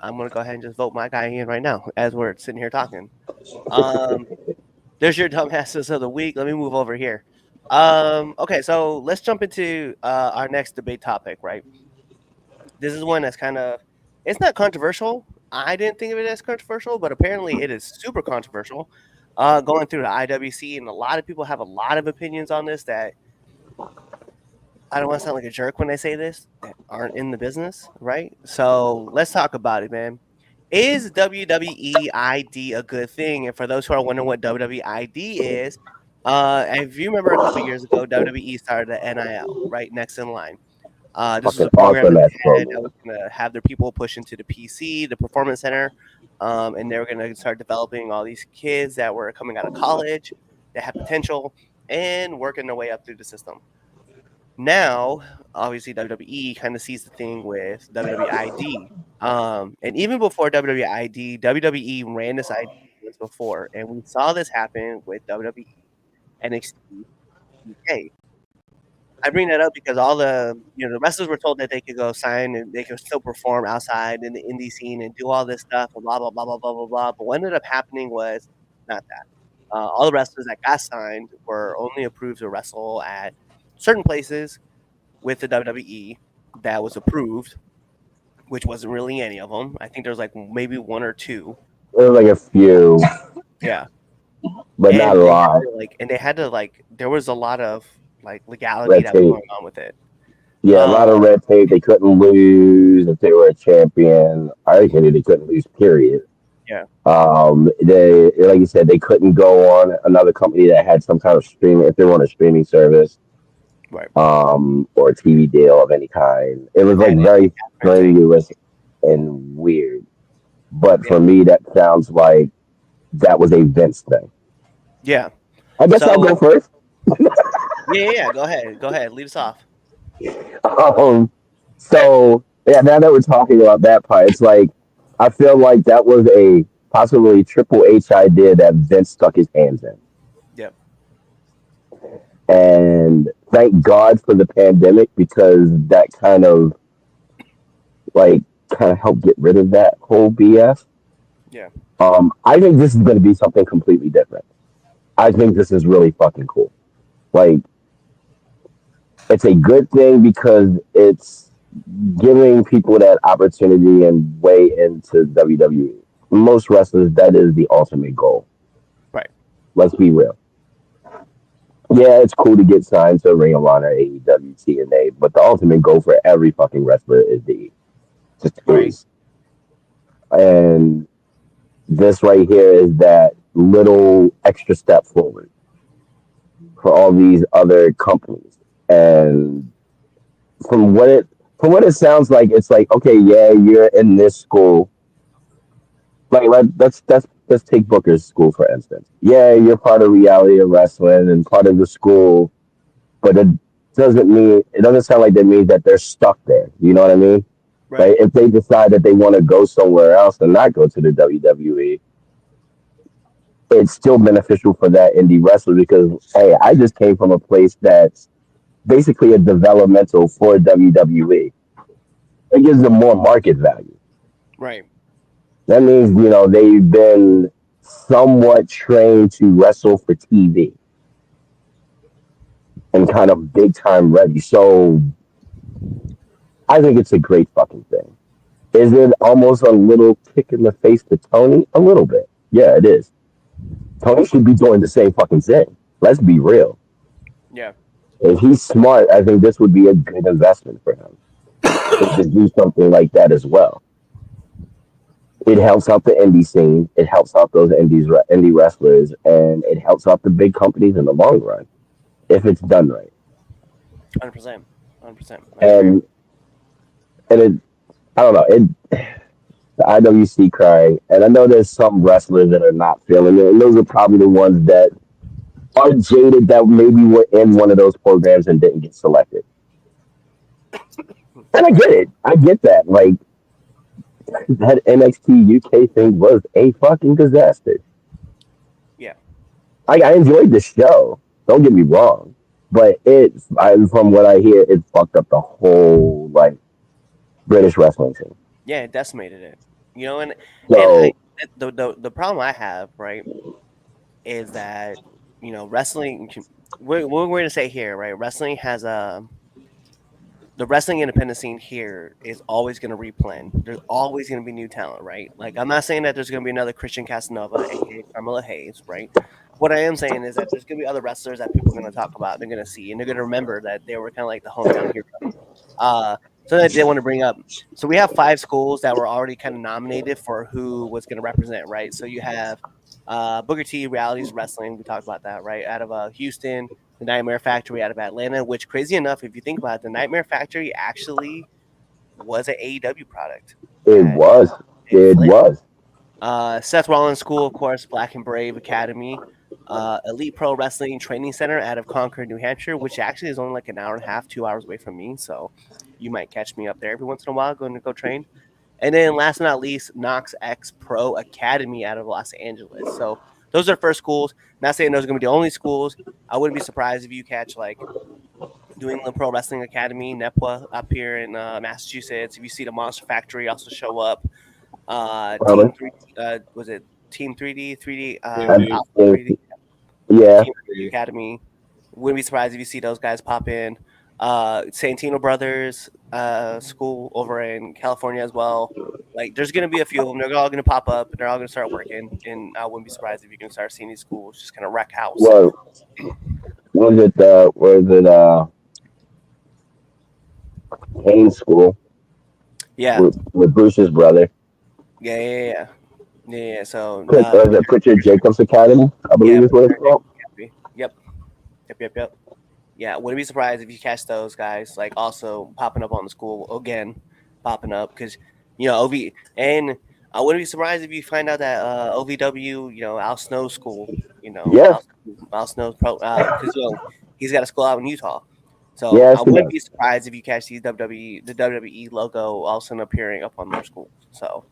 I'm gonna go ahead and just vote my guy in right now as we're sitting here talking. Um, there's your dumbasses of the week. Let me move over here. Okay, so let's jump into our next debate topic. Right, this is one that's it's not controversial. I didn't think of it as controversial, but apparently it is super controversial. Going through the IWC, and a lot of people have a lot of opinions on this that I don't want to sound like a jerk when I say this, that aren't in the business, right? So let's talk about it, man. Is WWE ID a good thing? And for those who are wondering what WWE ID is, if you remember a couple years ago, WWE started the NIL, right? Next in line. This was a Fucking program awesome that ass they had that program. was going to have their people push into the PC, the performance center, and they were going to start developing all these kids that were coming out of college that had potential and working their way up through the system. Now, obviously, WWE kind of sees the thing with WWID. And even before WWID, WWE ran this idea once before, and we saw this happen with WWE NXT UK. I bring that up because all the wrestlers were told that they could go sign and they could still perform outside in the indie scene and do all this stuff and blah blah blah blah blah blah blah. But what ended up happening was not that. All the wrestlers that got signed were only approved to wrestle at certain places with the WWE that was approved, which wasn't really any of them. I think there was like maybe one or two. There was like a few, Yeah, but not a lot. they had to there was a lot of like legality Red that was tape. going on with it. Yeah, a lot of Um, red tape. They couldn't lose if they were a champion. I think they couldn't lose. Period. yeah, They, like you said, they couldn't go on another company that had some kind of streaming if they were on a streaming service, right. or a TV deal of any kind. It was like Had very red tape. strenuous and weird. But Yeah, for me, that sounds like that was a Vince thing. yeah. I guess I'll So go first. yeah. Go ahead. Lead us off. So yeah, now that we're talking about that part, it's like I feel like that was a possibly Triple H idea that Vince stuck his hands in. Yep. And thank God for the pandemic because that kind of helped get rid of that whole BS. Yeah. I think this is going to be something completely different. I think this is really fucking cool. Like, it's a good thing because it's giving people that opportunity and way into WWE. Most wrestlers, that is the ultimate goal. Right. Let's be real. Yeah, it's cool to get signed to Ring of Honor, AEW, TNA, but the ultimate goal for every fucking wrestler is the just Right. is. And this right here is that little extra step forward for all these other companies. And from what it sounds like, it's like, okay, yeah, you're in this school. Like let's take Booker's school for instance. Yeah, you're part of reality of wrestling and part of the school, but it doesn't sound like that means that they're stuck there. You know what I mean? Right. Like if they decide that they want to go somewhere else and not go to the WWE, it's still beneficial for that indie wrestler because hey, I just came from a place that's basically a developmental for WWE. It gives them more market value. Right. That means, they've been somewhat trained to wrestle for TV and kind of big time ready. So I think it's a great fucking thing. Is it almost a little kick in the face to Tony? A little bit. Yeah, it is. Tony should be doing the same fucking thing. Let's be real. Yeah. If he's smart, I think this would be a good investment for him to do something like that as well. It helps out the indie scene. It helps out those indie wrestlers, and it helps out the big companies in the long run if it's done right. 100%. 100%. And it, I don't know, the IWC crying, and I know there's some wrestlers that are not feeling it, and those are probably the ones that are jaded that maybe were in one of those programs and didn't get selected. And I get it. I get that. Like, that NXT UK thing was a fucking disaster. Yeah. I enjoyed the show. Don't get me wrong, but from what I hear, it fucked up the whole British wrestling scene. Yeah, it decimated it. And So the problem I have, right, is that wrestling. We're going to say here, right? Wrestling has the wrestling independent scene here is always going to replan. There's always going to be new talent, right? Like, I'm not saying that there's going to be another Christian Casanova, aka Carmella Hayes, right? What I am saying is that there's going to be other wrestlers that people are going to talk about, they're going to see, and they're going to remember that they were kind of like the hometown hero. So that they want to bring up. So we have 5 schools that were already kind of nominated for who was going to represent, right? So you have Booker T, Realities Wrestling. We talked about that, right? Out of Houston. the Nightmare Factory out of Atlanta, which, crazy enough, if you think about it, the Nightmare Factory actually was an AEW product. It was. In It Flint. was. Seth Rollins School, of course, Black and Brave Academy, Elite Pro Wrestling Training Center out of Concord, New Hampshire, which actually is only like an hour and a half, 2 hours away from me. So you might catch me up there every once in a while going to go train. And then last but not least, Knox X Pro Academy out of Los Angeles. So those are first schools. Not saying those are going to be the only schools. I wouldn't be surprised if you catch like New England Pro Wrestling Academy, NEPWA, up here in Massachusetts. If you see the Monster Factory also show up. Probably. Team 3, was it Team 3D, 3D, Yeah. Alpha 3D, Yeah. Team 3D Academy. Wouldn't be surprised if you see those guys pop in. Santino Brothers school over in California as well. Like, there's going to be a few of them. They're all going to pop up, and they're all going to start working. And I wouldn't be surprised if you can start seeing these schools just kind of wreck house. Well, was it Haynes School Yeah, with Bruce's brother? yeah. So, Was it Pritchard Jacobs Academy? I believe is what it's called. Yep. Yeah, wouldn't be surprised if you catch those guys like also popping up on the school again, popping up because OV, and I wouldn't be surprised if you find out that OVW, Al Snow's school, Yeah. Al Snow's pro because he's got a school out in Utah. So Yes, I he wouldn't does. be surprised if you catch the WWE logo all of a sudden appearing up on their school. So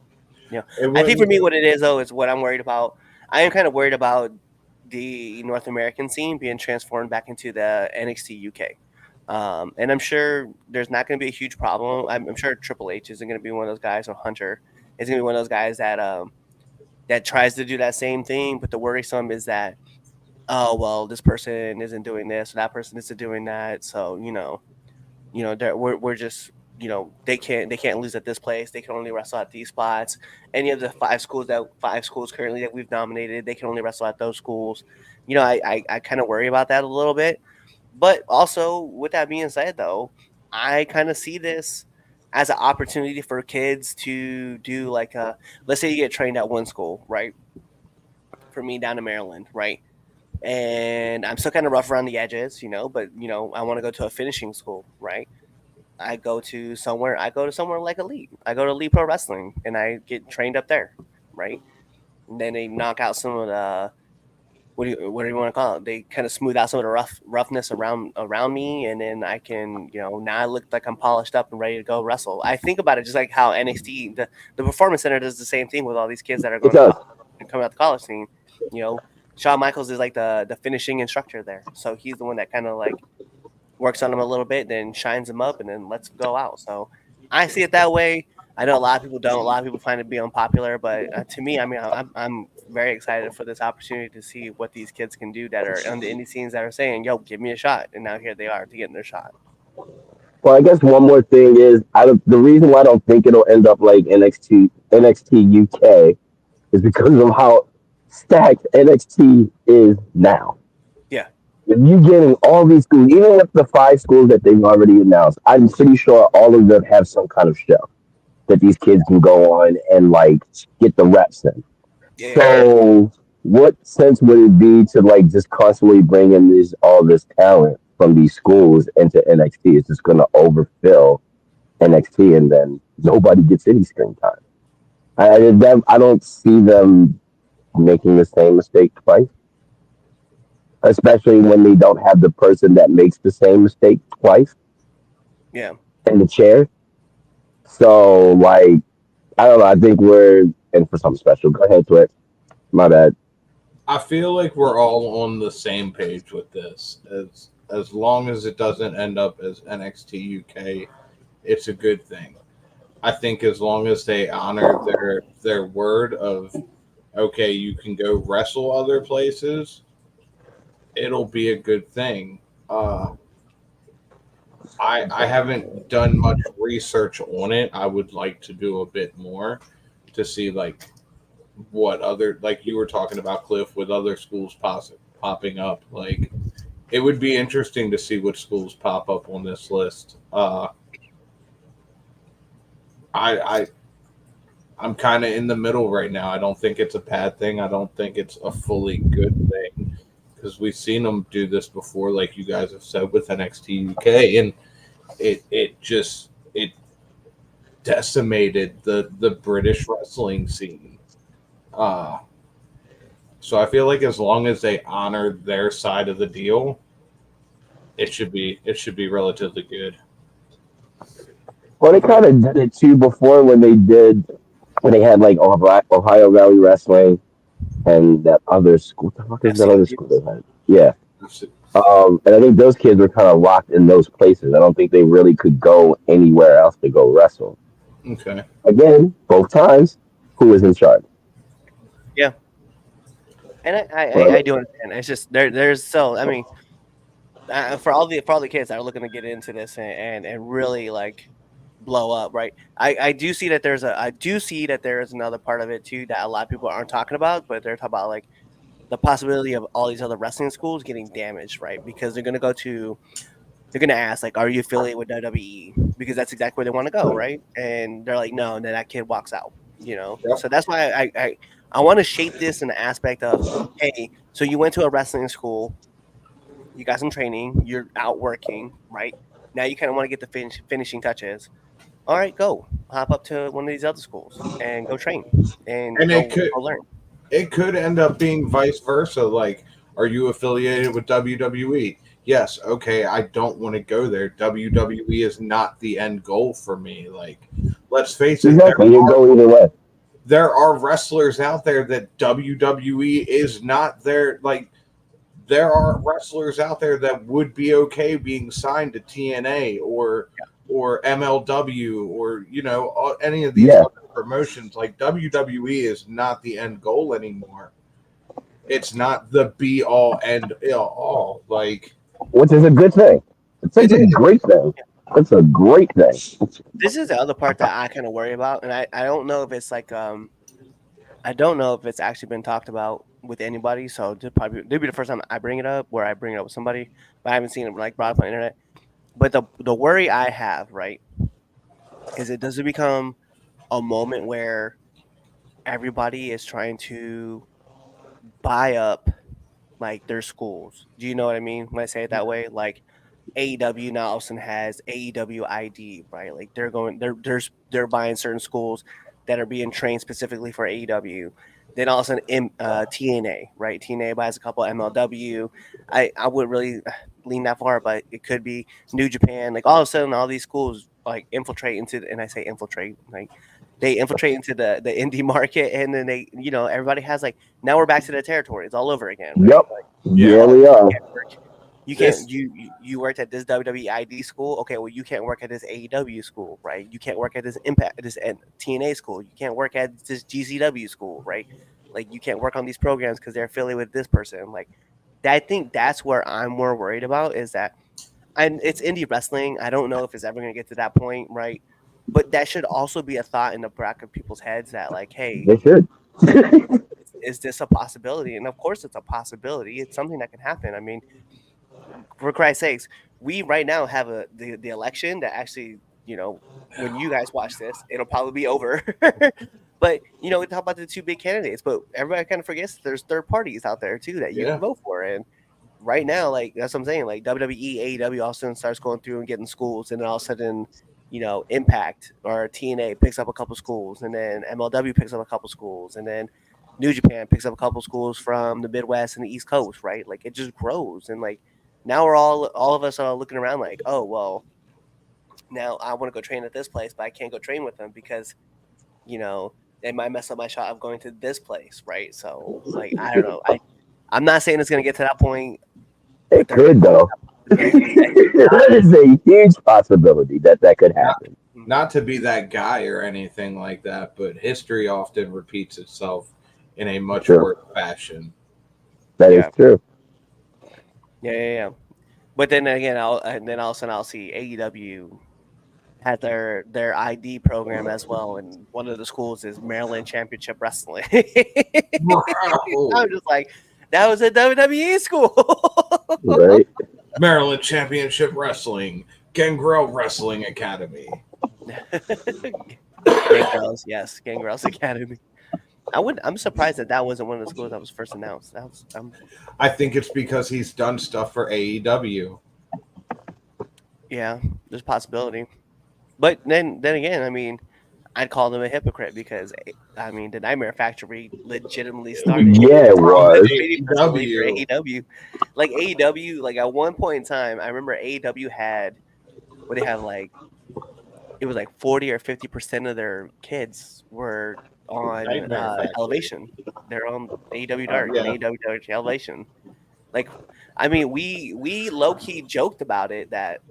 I think for me, what it is though is what I'm worried about. I am kind of worried about the North American scene being transformed back into the NXT UK. And I'm sure there's not going to be a huge problem. I'm sure Triple H isn't going to be one of those guys, or Hunter is going to be one of those guys that tries to do that same thing. But the worrisome is that, oh well, this person isn't doing this, or that person isn't doing that. So we're just they can't lose at this place. They can only wrestle at these spots. Any of the five schools currently that we've nominated, they can only wrestle at those schools. I kind of worry about that a little bit. But also, with that being said, though, I kind of see this as an opportunity for kids to do like let's say you get trained at one school, right? For me down in Maryland, right? And I'm still kind of rough around the edges, but I want to go to a finishing school, right? I go to somewhere like Elite. I go to Elite Pro Wrestling and I get trained up there, right? And then they knock out some of the what do you want to call it? They kind of smooth out some of the roughness around me, and then I can now I look like I'm polished up and ready to go wrestle. I think about it just like how NXT the Performance Center does the same thing with all these kids that are going to come out the college scene. Shawn Michaels is like the finishing instructor there, so he's the one that kind of like works on them a little bit, then shines them up, and then lets them go out. So I see it that way. I know a lot of people don't. A lot of people find it to be unpopular, but to me, I mean, I'm very excited for this opportunity to see what these kids can do that are on the indie scenes that are saying, "Yo, give me a shot," and now here they are to getting their shot. Well, I guess one more thing is the reason why I don't think it'll end up like NXT UK is because of how stacked NXT is now. Yeah. If you're getting all these schools, even with the five schools that they've already announced, I'm pretty sure all of them have some kind of show that these kids can go on and like get the reps in. Yeah. So, what sense would it be to like just constantly bring in all this talent from these schools into NXT? It's just going to overfill NXT, and then nobody gets any screen time. I don't see them making the same mistake twice, especially when they don't have the person that makes the same mistake twice. Yeah. In the chair. So, like, I don't know. I think we're in for something special. Go ahead, Twitch. My bad. I feel like we're all on the same page with this. As long as it doesn't end up as NXT UK, it's a good thing. I think as long as they honor their word of, okay, you can go wrestle other places, it'll be a good thing. I haven't done much research on it. I would like to do a bit more to see like what other, like you were talking about, Cliff, with other schools popping up. Like, it would be interesting to see what schools pop up on this list. I'm kind of in the middle right now. I don't think it's a bad thing. I don't think it's a fully good thing because we've seen them do this before, like you guys have said with NXT UK, and it decimated the British wrestling scene. So I feel like as long as they honor their side of the deal, it should be relatively good. Well, they kind of did it too before when they had like Ohio Valley Wrestling and that other school. What the fuck is that other school they had? Yeah. And I think those kids were kind of locked in those places. I don't think they really could go anywhere else to go wrestle. Okay. Again, both times, who was in charge? Yeah. And I do understand. It's just there's so I mean, for all the kids that are looking to get into this and really like blow up, right? I do see that there is another part of it too that a lot of people aren't talking about, but they're talking about like the possibility of all these other wrestling schools getting damaged, right? Because they're gonna ask like, are you affiliated with WWE? Because that's exactly where they want to go, right? And they're like, no, and then that kid walks out, Yep. So that's why I want to shape this in the aspect of, hey, so you went to a wrestling school, you got some training, you're out working, right? Now you kind of want to get the finishing touches. All right, go hop up to one of these other schools and go train and go learn. It could end up being vice versa. Like, are you affiliated with WWE? Yes. Okay, I don't want to go there. WWE is not the end goal for me. Like, let's face it. Exactly. You go either way. There are wrestlers out there that WWE is not their, like, there are wrestlers out there that would be okay being signed to TNA or MLW or, any of these other promotions. Like, WWE is not the end goal anymore. It's not the be all end all. Like, which is a good thing. It's a great thing. It's a great thing. This is the other part that I kind of worry about, and I don't know if it's like I don't know if it's actually been talked about with anybody. So it'll be the first time I bring it up, where I bring it up with somebody, but I haven't seen it like brought up on the internet. But the worry I have, right, is it does it become a moment where everybody is trying to buy up like their schools. Do you know what I mean when I say it that way? Like AEW now also has AEW ID, right? Like they're buying certain schools that are being trained specifically for AEW. Then all of a sudden TNA, right? TNA buys a couple MLW. I wouldn't really lean that far, but it could be New Japan. Like all of a sudden all these schools like infiltrate into, and I say infiltrate, like they infiltrate into the indie market, and then they, everybody has like, now we're back to the territory. It's all over again. Right? Yep. Like, yeah, we are. You can't you worked at this WWE ID school. Okay, well you can't work at this AEW school, right? You can't work at this TNA school. You can't work at this GCW school, right? Like you can't work on these programs because they're affiliated with this person. Like I think that's where I'm more worried about, is that, and it's indie wrestling. I don't know if it's ever gonna get to that point, right? But that should also be a thought in the back of people's heads that, like, hey, they should. Is this a possibility? And of course it's a possibility. It's something that can happen. I mean, for Christ's sakes, we right now have the election that actually, when you guys watch this, it'll probably be over. But, we talk about the two big candidates, but everybody kind of forgets that there's third parties out there too that you can vote for. And right now, like, that's what I'm saying, like WWE, AEW all of a sudden starts going through and getting schools, and then all of a sudden, Impact or TNA picks up a couple schools, and then MLW picks up a couple schools, and then New Japan picks up a couple schools from the Midwest and the East Coast, right? Like it just grows, and like now we're all of us are looking around like, oh well, now I want to go train at this place, but I can't go train with them because, they might mess up my shot of going to this place, right? So like I don't know, I'm not saying it's gonna get to that point. It could though. That is a huge possibility that could happen. Not to be that guy or anything like that, but history often repeats itself in a much worse fashion. That is true. Yeah. But then again, all of a sudden I'll see AEW had their ID program as well, and one of the schools is Maryland Championship Wrestling. I'm just like, that was a WWE school, right? Maryland Championship Wrestling, Gangrel Wrestling Academy. Gangrels, yes, Gangrels Academy. I'm surprised that wasn't one of the schools that was first announced. I think it's because he's done stuff for AEW. Yeah, there's a possibility. But then again, I mean, I'd call them a hypocrite because I mean, the Nightmare Factory legitimately started Yeah, it From was. pretty personally for AEW. AEW. Like AEW, like at one point in time, I remember AEW had what they had like it was like 40 or 50% of their kids were on Nightmare Factory. Elevation. They're on AEW Dark and Yeah. AEW Dark Elevation. Like, I mean, we low key joked about it that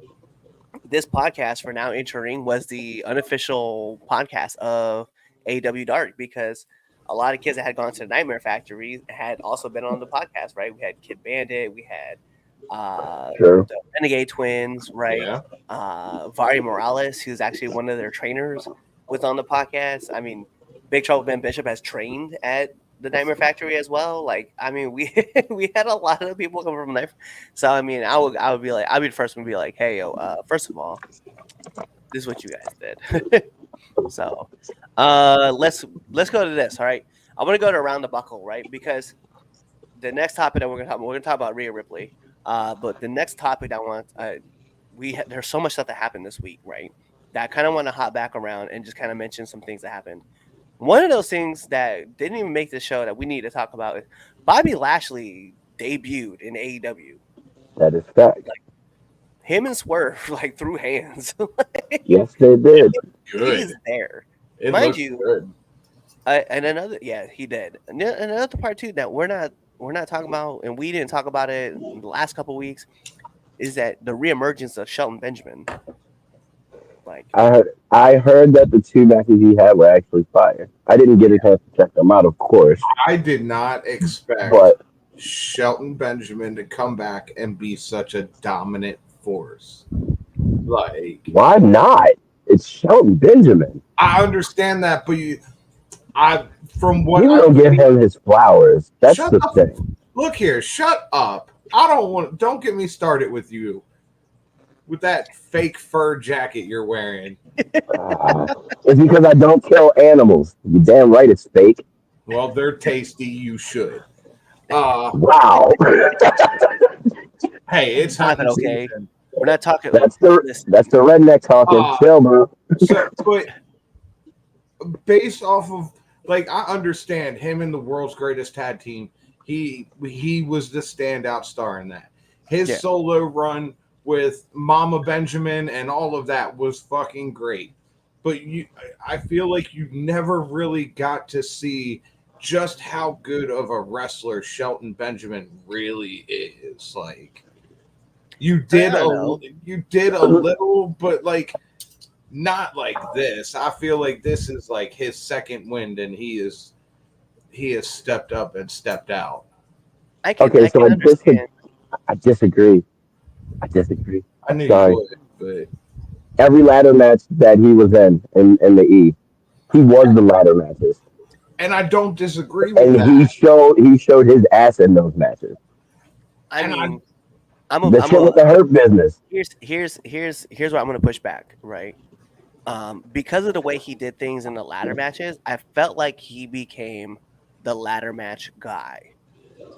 this podcast for Now Entering was the unofficial podcast of AEW Dark because a lot of kids that had gone to the Nightmare Factory had also been on the podcast, right? We had Kid Bandit, we had Sure. the Renegade Twins, right? Yeah. Vari Morales, who's actually one of their trainers, was on the podcast. I mean, Big Trouble Ben Bishop has trained at the Nightmare Factory as well. Like, I mean, we we had a lot of people come from there. So I mean, I would be like, I'd be the first one to be like, hey, yo, first of all, this is what you guys did. So let's go to this. All right, I want to go to Around the Buckle, right? Because the next topic that we're gonna talk about Rhea Ripley. But the next topic I want there's so much stuff that happened this week, right? That I kind of want to hop back around and just kind of mention some things that happened. One of those things that didn't even make the show that we need to talk about is Bobby Lashley debuted in AEW. That is fact. Like him and Swerve like threw hands. Yes, they did. Good. He's there. It Mind looks you, good. and another, yeah, he did. And another part too that we're not talking about, and we didn't talk about it in the last couple of weeks, is that the reemergence of Shelton Benjamin. Like, I heard that the two matches he had were actually fire. I didn't get a chance to check them out, of course, I did not expect but Shelton Benjamin to come back and be such a dominant force. Like, why not? It's Shelton Benjamin. I understand that, but from what You I don't give him his flowers. That's Shut the up. thing. Look here, shut up. Don't get me started with you. With that fake fur jacket you're wearing. It's because I don't kill animals. You damn right it's fake. Well, they're tasty, you should. Wow. Hey, it's Stop it, hunting okay? season. We're not talking. That's the listen, redneck talking. Chill, bro. So, but based off of, like, I understand him in the world's greatest tag team. He was the standout star in that. His solo run with Mama Benjamin and all of that was fucking great. But I feel like you never really got to see just how good of a wrestler Shelton Benjamin really is. Like, you did a little, but like not like this. I feel like this is like his second wind, and he has stepped up and stepped out. I can understand. I disagree. I knew Sorry. you would, but Every ladder match that he was in the E, he was the ladder matches, and I don't disagree with and that. he showed his ass in those matches. I And mean, The shit with the hurt business. here's where I'm gonna push back, right? Because of the way he did things in the ladder matches, I felt like he became the ladder match guy,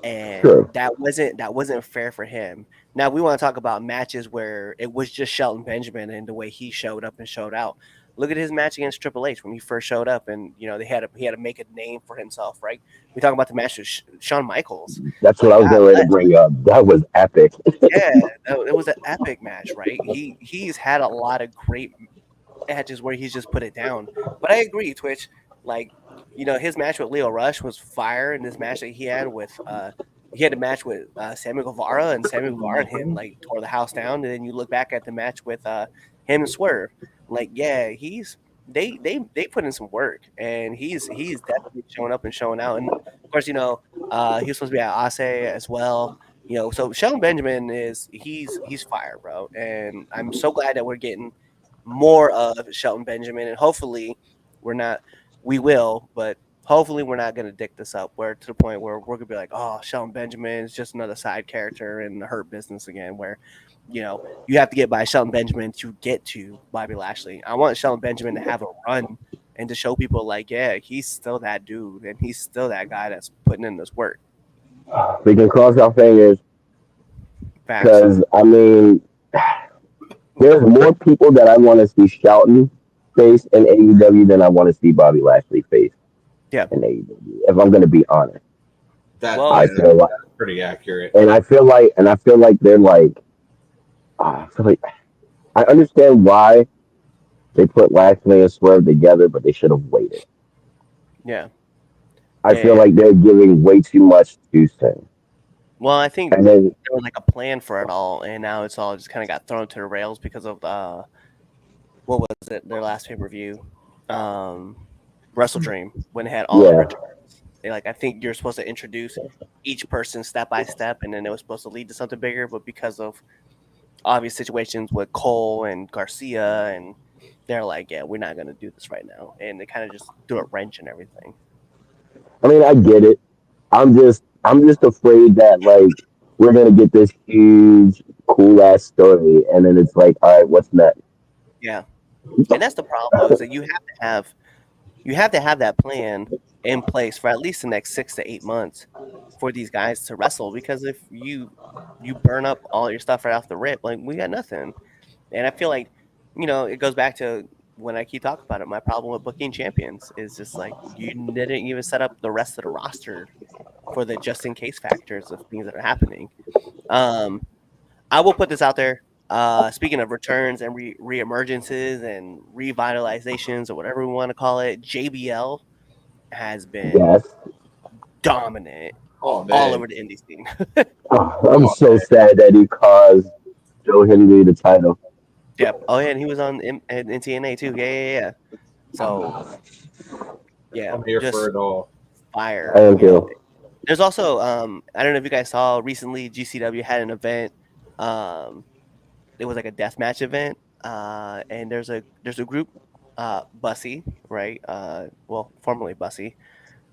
and Sure. that wasn't fair for him. Now we want to talk about matches where it was just Shelton Benjamin and the way he showed up and showed out. Look at his match against Triple H when he first showed up, and he had to make a name for himself, right? We talk about the match with Shawn Michaels. That's what I was getting ready to bring up. That was epic. Yeah, it was an epic match, right? He's had a lot of great matches where he's just put it down. But I agree, Twitch. Like, his match with Leo Rush was fire, and this match that he had a match with Sammy Guevara, and Sammy Guevara and him like tore the house down. And then you look back at the match with him and Swerve. Like, yeah, they put in some work, and he's definitely showing up and showing out. And of course, he was supposed to be at Ase as well. So Shelton Benjamin he's fire, bro. And I'm so glad that we're getting more of Shelton Benjamin, and hopefully we will, but hopefully we're not going to dick this up to the point where we're going to be like, oh, Shelton Benjamin is just another side character in the Hurt Business again, where you have to get by Shelton Benjamin to get to Bobby Lashley. I want Shelton Benjamin to have a run and to show people like, yeah, he's still that dude, and he's still that guy that's putting in this work. We can cross our fingers Facts. because I mean, there's more people that I want to see Shelton face in AEW than I want to see Bobby Lashley face Yeah. in AEW. If I'm going to be honest, I feel like that's pretty accurate. and I feel like they're like, I feel like I understand why they put Lashley and Swerve together, but they should have waited. Yeah. I feel like they're giving way too much too soon. Well, I think And then, there was like a plan for it all, and now it's all just kind of got thrown to the rails because of what was it? Their last pay-per-view, Wrestle Dream, when it had all the returns. I think you're supposed to introduce each person step by step, and then it was supposed to lead to something bigger. But because of obvious situations with Cole and Garcia, and they're like, yeah, we're not going to do this right now, and they kind of just threw a wrench in everything. I mean, I get it. I'm just afraid that like we're gonna get this huge, cool ass story, and then it's like, all right, what's next? Yeah, and that's the problem, is that you have to have that plan in place for at least the next 6 to 8 months for these guys to wrestle. Because if you burn up all your stuff right off the rip, like, we got nothing. And I feel like, it goes back to when I keep talking about it. My problem with booking champions is just like, you didn't even set up the rest of the roster for the just in case factors of things that are happening. I will put this out there. Speaking of returns and reemergences and revitalizations, or whatever we want to call it, JBL has been dominant all over the indie scene. I'm so sad that he caused Joe Henry the title. Yep. Oh, yeah, and he was on in TNA too. Yeah. So, yeah, I'm here for it all. Fire. I am too. There's also, I don't know if you guys saw recently, GCW had an event. It was like a deathmatch event, and there's a group, Bussy, right? Well, formerly Bussy,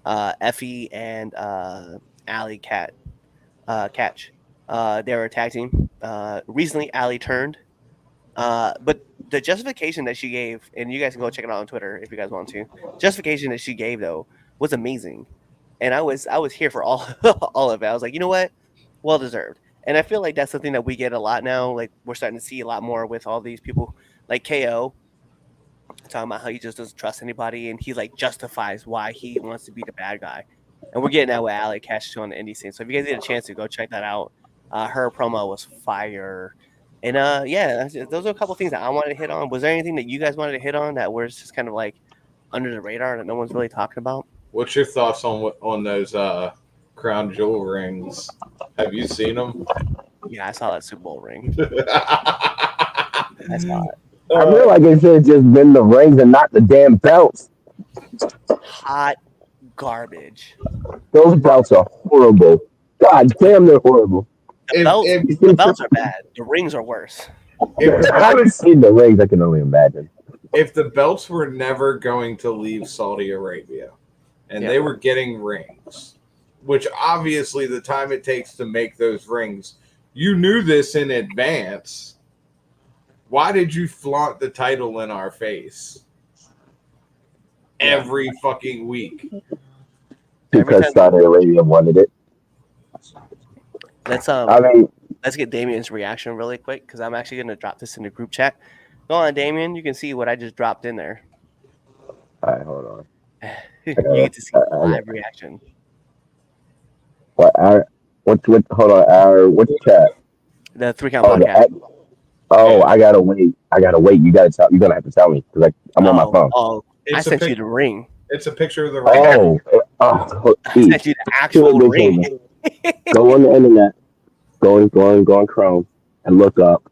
Effie and Alley Catch. They were a tag team. Recently, Alley turned. But the justification that she gave, and you guys can go check it out on Twitter if you guys want to. Justification that she gave though was amazing, and I was here for all all of it. I was like, you know what, well deserved. And I feel like that's something that we get a lot now. Like, we're starting to see a lot more with all these people, like KO, talking about how he just doesn't trust anybody, and he like justifies why he wants to be the bad guy. And we're getting that with Allie Cash too on the indie scene. So if you guys get a chance to go check that out, her promo was fire. And yeah, those are a couple of things that I wanted to hit on. Was there anything that you guys wanted to hit on that was just kind of like under the radar that no one's really talking about? What's your thoughts on those crown jewel rings? Have you seen them? Yeah, I saw that Super Bowl ring. I saw it. I feel like it should have just been the rings and not the damn belts. Hot garbage. Those belts are horrible. God damn, they're horrible. The belts are bad. The rings are worse. I haven't seen the rings. I can only imagine. If the belts were never going to leave Saudi Arabia, and they were getting rings, which obviously the time it takes to make those rings, you knew this in advance. Why did you flaunt the title in our face every fucking week? Because Saudi Arabia wanted it. Let's get Damien's reaction really quick, because I'm actually going to drop this in the group chat. Go on, Damien. You can see what I just dropped in there. All right, hold on. You get to see the live reaction. Hold on. What's the chat? The 3 Count podcast. I gotta wait. You gotta have to tell me, because I'm on my phone. Oh, I sent you the ring. It's a picture of the ring. I sent you the actual ring. Go on the internet. Go on Chrome and look up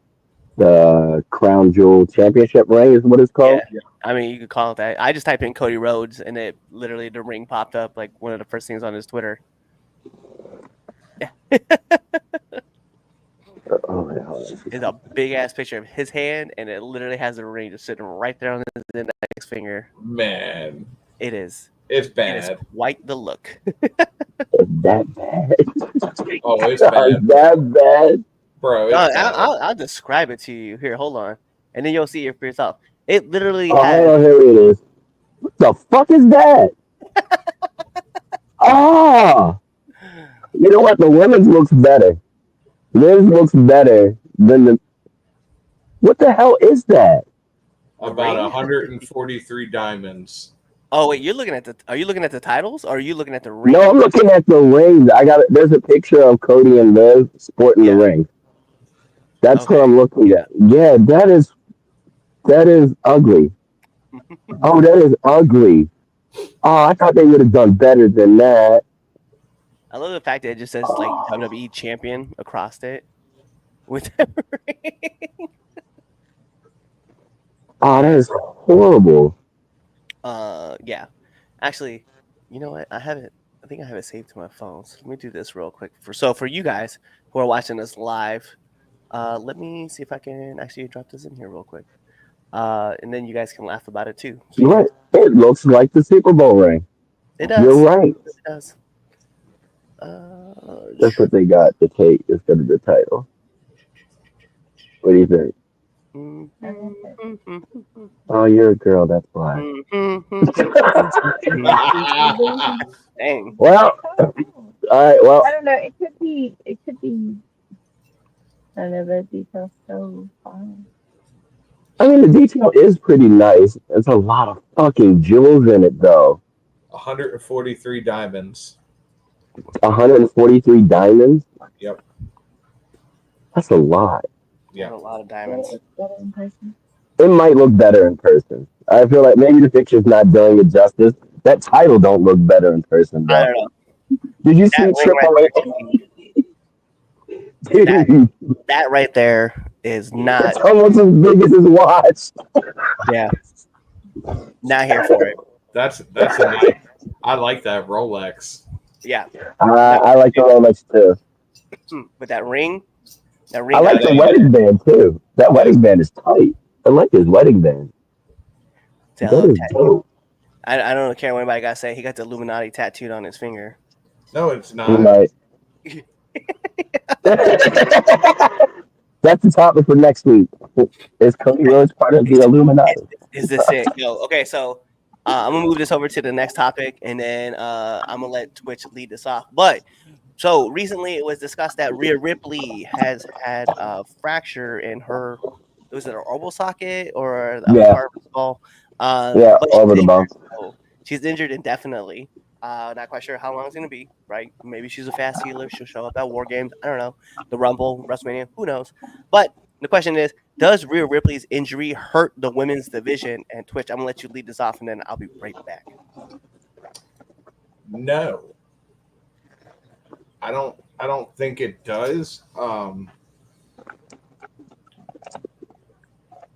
the Crown Jewel Championship ring is what it's called. Yeah. I mean, you could call it that. I just typed in Cody Rhodes, and it literally, the ring popped up like one of the first things on his Twitter. Yeah. It's a big ass picture of his hand, and it literally has the ring just sitting right there on his index finger. Man, it is. It's bad. It is quite the look. It's that bad. Oh, it's bad. It's that bad, bro. I'll describe it to you. Here, hold on, and then you'll see it for yourself. It literally has. Here it is. The fuck is that? Ah, you know what? The women's looks better. Men's looks better than the. What the hell is that? About ring? 143 diamonds. Oh wait, you're looking at the. Are you looking at the titles, or are you looking at the ring? No, I'm looking at the rings. I got. There's a picture of Cody and Liv sporting the Yeah. ring. That's what Okay. I'm looking at. Yeah, that is ugly. Oh, that is ugly. Oh, I thought they would have done better than that. I love the fact that it just says like WWE champion across it with the ring. Oh, that is horrible. Yeah. Actually, you know what? I have it. I think I have it saved to my phone. So let me do this real quick. For you guys who are watching this live, let me see if I can actually drop this in here real quick. And then you guys can laugh about it too. So Right. It looks like the Super Bowl ring. it does. You're right. It does. That's what they got to take instead of the title. What do you think? Oh, you're a girl. That's why. Dang. Well, all right. Well, I don't know. It could be. I don't know. The details so fine. I mean, the detail is pretty nice. There's a lot of fucking jewels in it, though. 143 diamonds. 143 diamonds. Yep. That's a lot. Yeah. A lot of diamonds. Better in person. It might look better in person. I feel like maybe the picture's not doing it justice. That title don't look better in person, I though. don't know. Did you That see ring Triple right H? there, that right there is not. It's almost as big as his watch. Yeah. Not here for it. That's a nice. I like that Rolex. Yeah. I like the Rolex too. But that ring. I like the wedding band too. That wedding band is tight. I like his wedding band. That is dope. I don't care what anybody got to say. He got the Illuminati tattooed on his finger. No, it's not. He might. That's the topic for next week. Is Cody Rhodes part of the Illuminati? Is this it? Yo, okay, so I'm gonna move this over to the next topic, and then I'm gonna let Twitch lead this off. But so recently, it was discussed that Rhea Ripley has had a fracture in her. Was it her orbital socket or the part of the skull? Yeah, over the bump. So she's injured indefinitely. Not quite sure how long it's gonna be. Right? Maybe she's a fast healer. She'll show up at War Games. I don't know. The Rumble, WrestleMania. Who knows? But the question is, does Rhea Ripley's injury hurt the women's division? And Twitch, I'm gonna let you lead this off, and then I'll be right back. No. I don't think it does.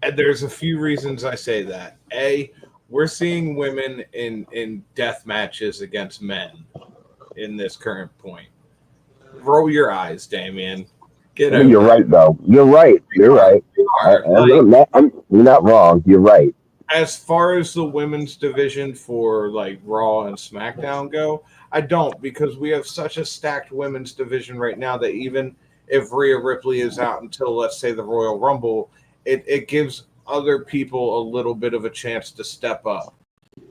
And there's a few reasons I say that. A, we're seeing women in death matches against men in this current point. Roll your eyes, Damien. Get over You're right, though. You're right. You're right. You're not wrong. You're right. As far as the women's division for like Raw and SmackDown go, I don't, because we have such a stacked women's division right now that even if Rhea Ripley is out until, let's say, the Royal Rumble, it gives other people a little bit of a chance to step up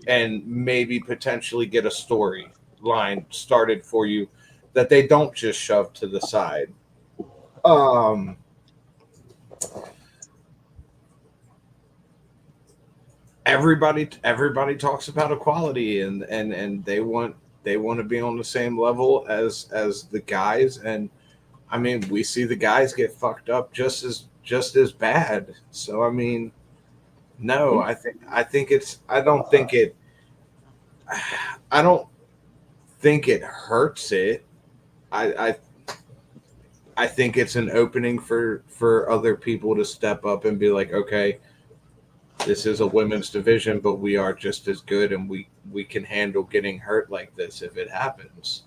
and maybe potentially get a storyline started for you that they don't just shove to the side. Everybody talks about equality and they want to be on the same level as the guys, and I mean we see the guys get fucked up just as bad. So I mean, no, I don't think it hurts it. I think it's an opening for other people to step up and be like, okay, this is a women's division, but we are just as good, and we can handle getting hurt like this if it happens.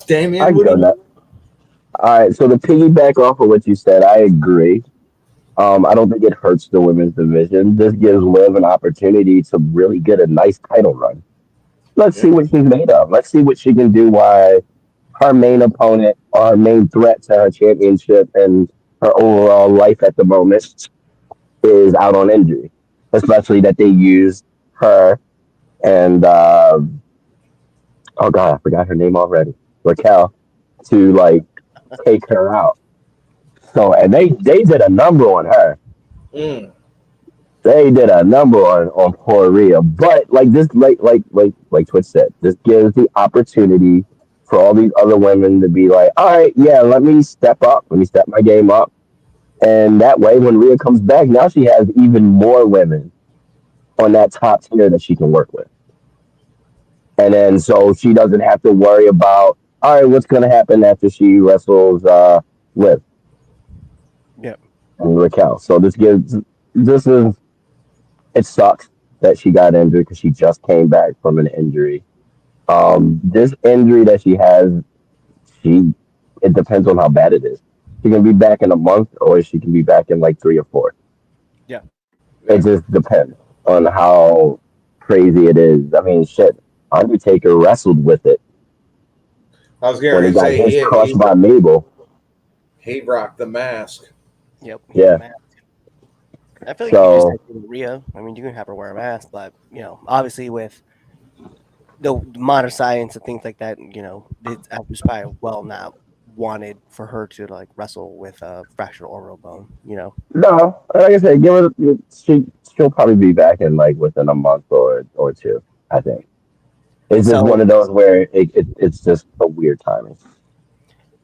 Damien, I get that. All right, so to piggyback off of what you said, I agree. I don't think it hurts the women's division. This gives Liv an opportunity to really get a nice title run. Let's see what she's made of. Let's see what she can do while her main opponent, or her main threat to her championship and her overall life at the moment, is out on injury. especially that they used her and oh god, I forgot her name already, Raquel, to like take her out. So and they did a number on her. Mm. They did a number on poor Rhea. But like this, like Twitch said, this gives the opportunity for all these other women to be like, all right, yeah, let me step up, let me step my game up, and that way, when Rhea comes back, now she has even more women on that top tier that she can work with. And then so she doesn't have to worry about, all right, what's going to happen after she wrestles Liv Yeah. and Raquel. So this is, it sucks that she got injured because she just came back from an injury. This injury that she has, she, it depends on how bad it is. She can be back in a month or she can be back in like 3 or 4. Yeah. It just depends on how crazy it is. I mean, shit, Undertaker wrestled with it I was when he going to got say his crushed by Mabel. he rocked the mask. Yep. Yeah. I feel like you could just So, say Rhea. I mean, you can have her wear a mask, but obviously with the modern science and things like that, it was probably well not wanted for her to like wrestle with a fractured orbital bone. no, like I said, give it, she'll probably be back in like within a month or two, I think. It's just one So of those where it's just a weird timing.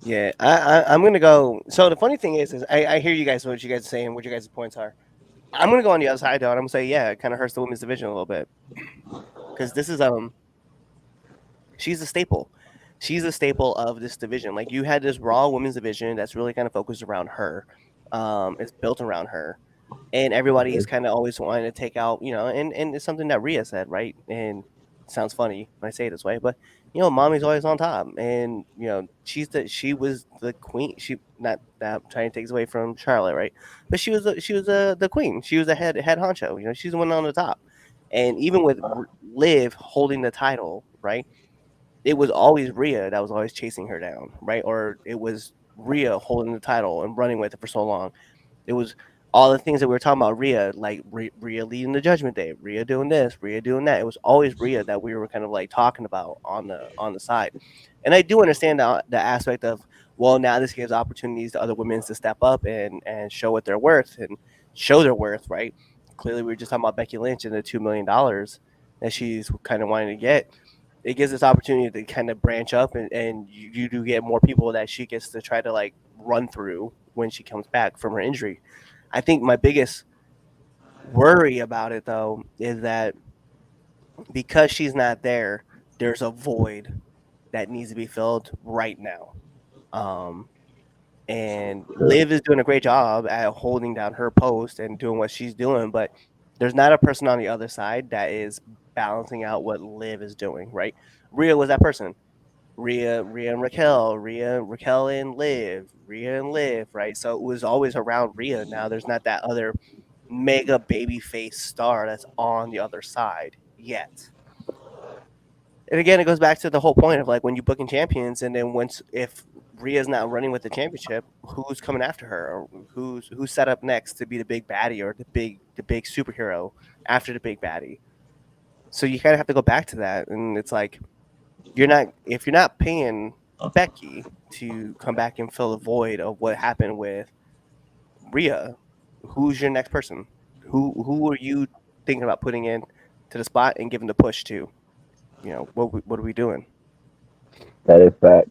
yeah, I'm gonna go. So the funny thing is I hear you guys what you guys are saying, what your guys' points are. I'm gonna go on the other side though, and I'm gonna say yeah, it kind of hurts the women's division a little bit because this is she's a staple. She's a staple of this division. Like you had this Raw women's division that's really kind of focused around her. It's built around her, and everybody's kind of always wanting to take out, and it's something that Rhea said, right? And it sounds funny when I say it this way, but mommy's always on top, and she was the queen. She not that trying to take away from Charlotte, right? But she was the queen. She was the head honcho. She's the one on the top, and even with Liv holding the title, right? It was always Rhea that was always chasing her down, right? Or it was Rhea holding the title and running with it for so long. It was all the things that we were talking about, Rhea, like Rhea leading the Judgment Day, Rhea doing this, Rhea doing that. It was always Rhea that we were kind of like talking about on the side. And I do understand the aspect of, well, now this gives opportunities to other women to step up and show what they're worth and show their worth, right? Clearly, we were just talking about Becky Lynch and the $2 million that she's kind of wanting to get. It gives this opportunity to kind of branch up and you do get more people that she gets to try to like run through when she comes back from her injury. I think my biggest worry about it though is that because she's not there, there's a void that needs to be filled right now. Um, and Liv is doing a great job at holding down her post and doing what she's doing, but there's not a person on the other side that is balancing out what Liv is doing, right? Rhea was that person. Rhea and Raquel, Raquel and Liv, Rhea and Liv, right? So it was always around Rhea. Now there's not that other mega baby face star that's on the other side yet. And again, it goes back to the whole point of like when you booking champions, and then if Rhea's not running with the championship, who's coming after her, or who's set up next to be the big baddie or the big superhero after the big baddie. So you kind of have to go back to that, and it's like if you're not paying Becky to come back and fill the void of what happened with Rhea, who's your next person? Who are you thinking about putting in to the spot and giving the push to? What are we doing? that is fact.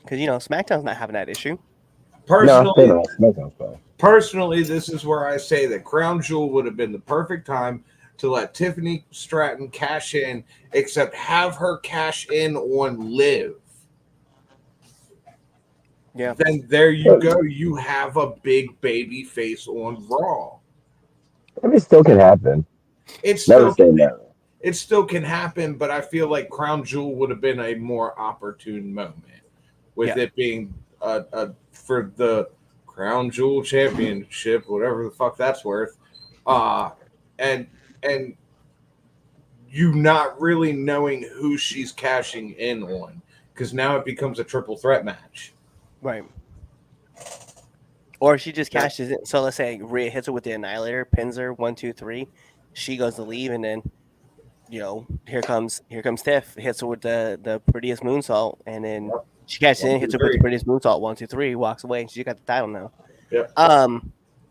Because SmackDown's not having that issue. No, they Personally, don't. SmackDown's fine. personally, this is where I say that Crown Jewel would have been the perfect time to let Tiffany Stratton cash in, except have her cash in on Liv. Yeah. Then there you go. You have a big baby face on Raw. I mean, it still can happen. It Never still say never. it still can happen, but I feel like Crown Jewel would have been a more opportune moment with Yeah. it being for the Crown Jewel Championship, whatever the fuck that's worth, and you not really knowing who she's cashing in on because now it becomes a triple threat match. Right. Or she just cashes it. So let's say Rhea hits her with the Annihilator, pins her 1, 2, 3. She goes to leave, and then here comes Tiff, hits her with the prettiest moonsault, and then she catches in, hits her with the prettiest moonsault, 1, 2, 3, walks away, and she got the title now. Yep.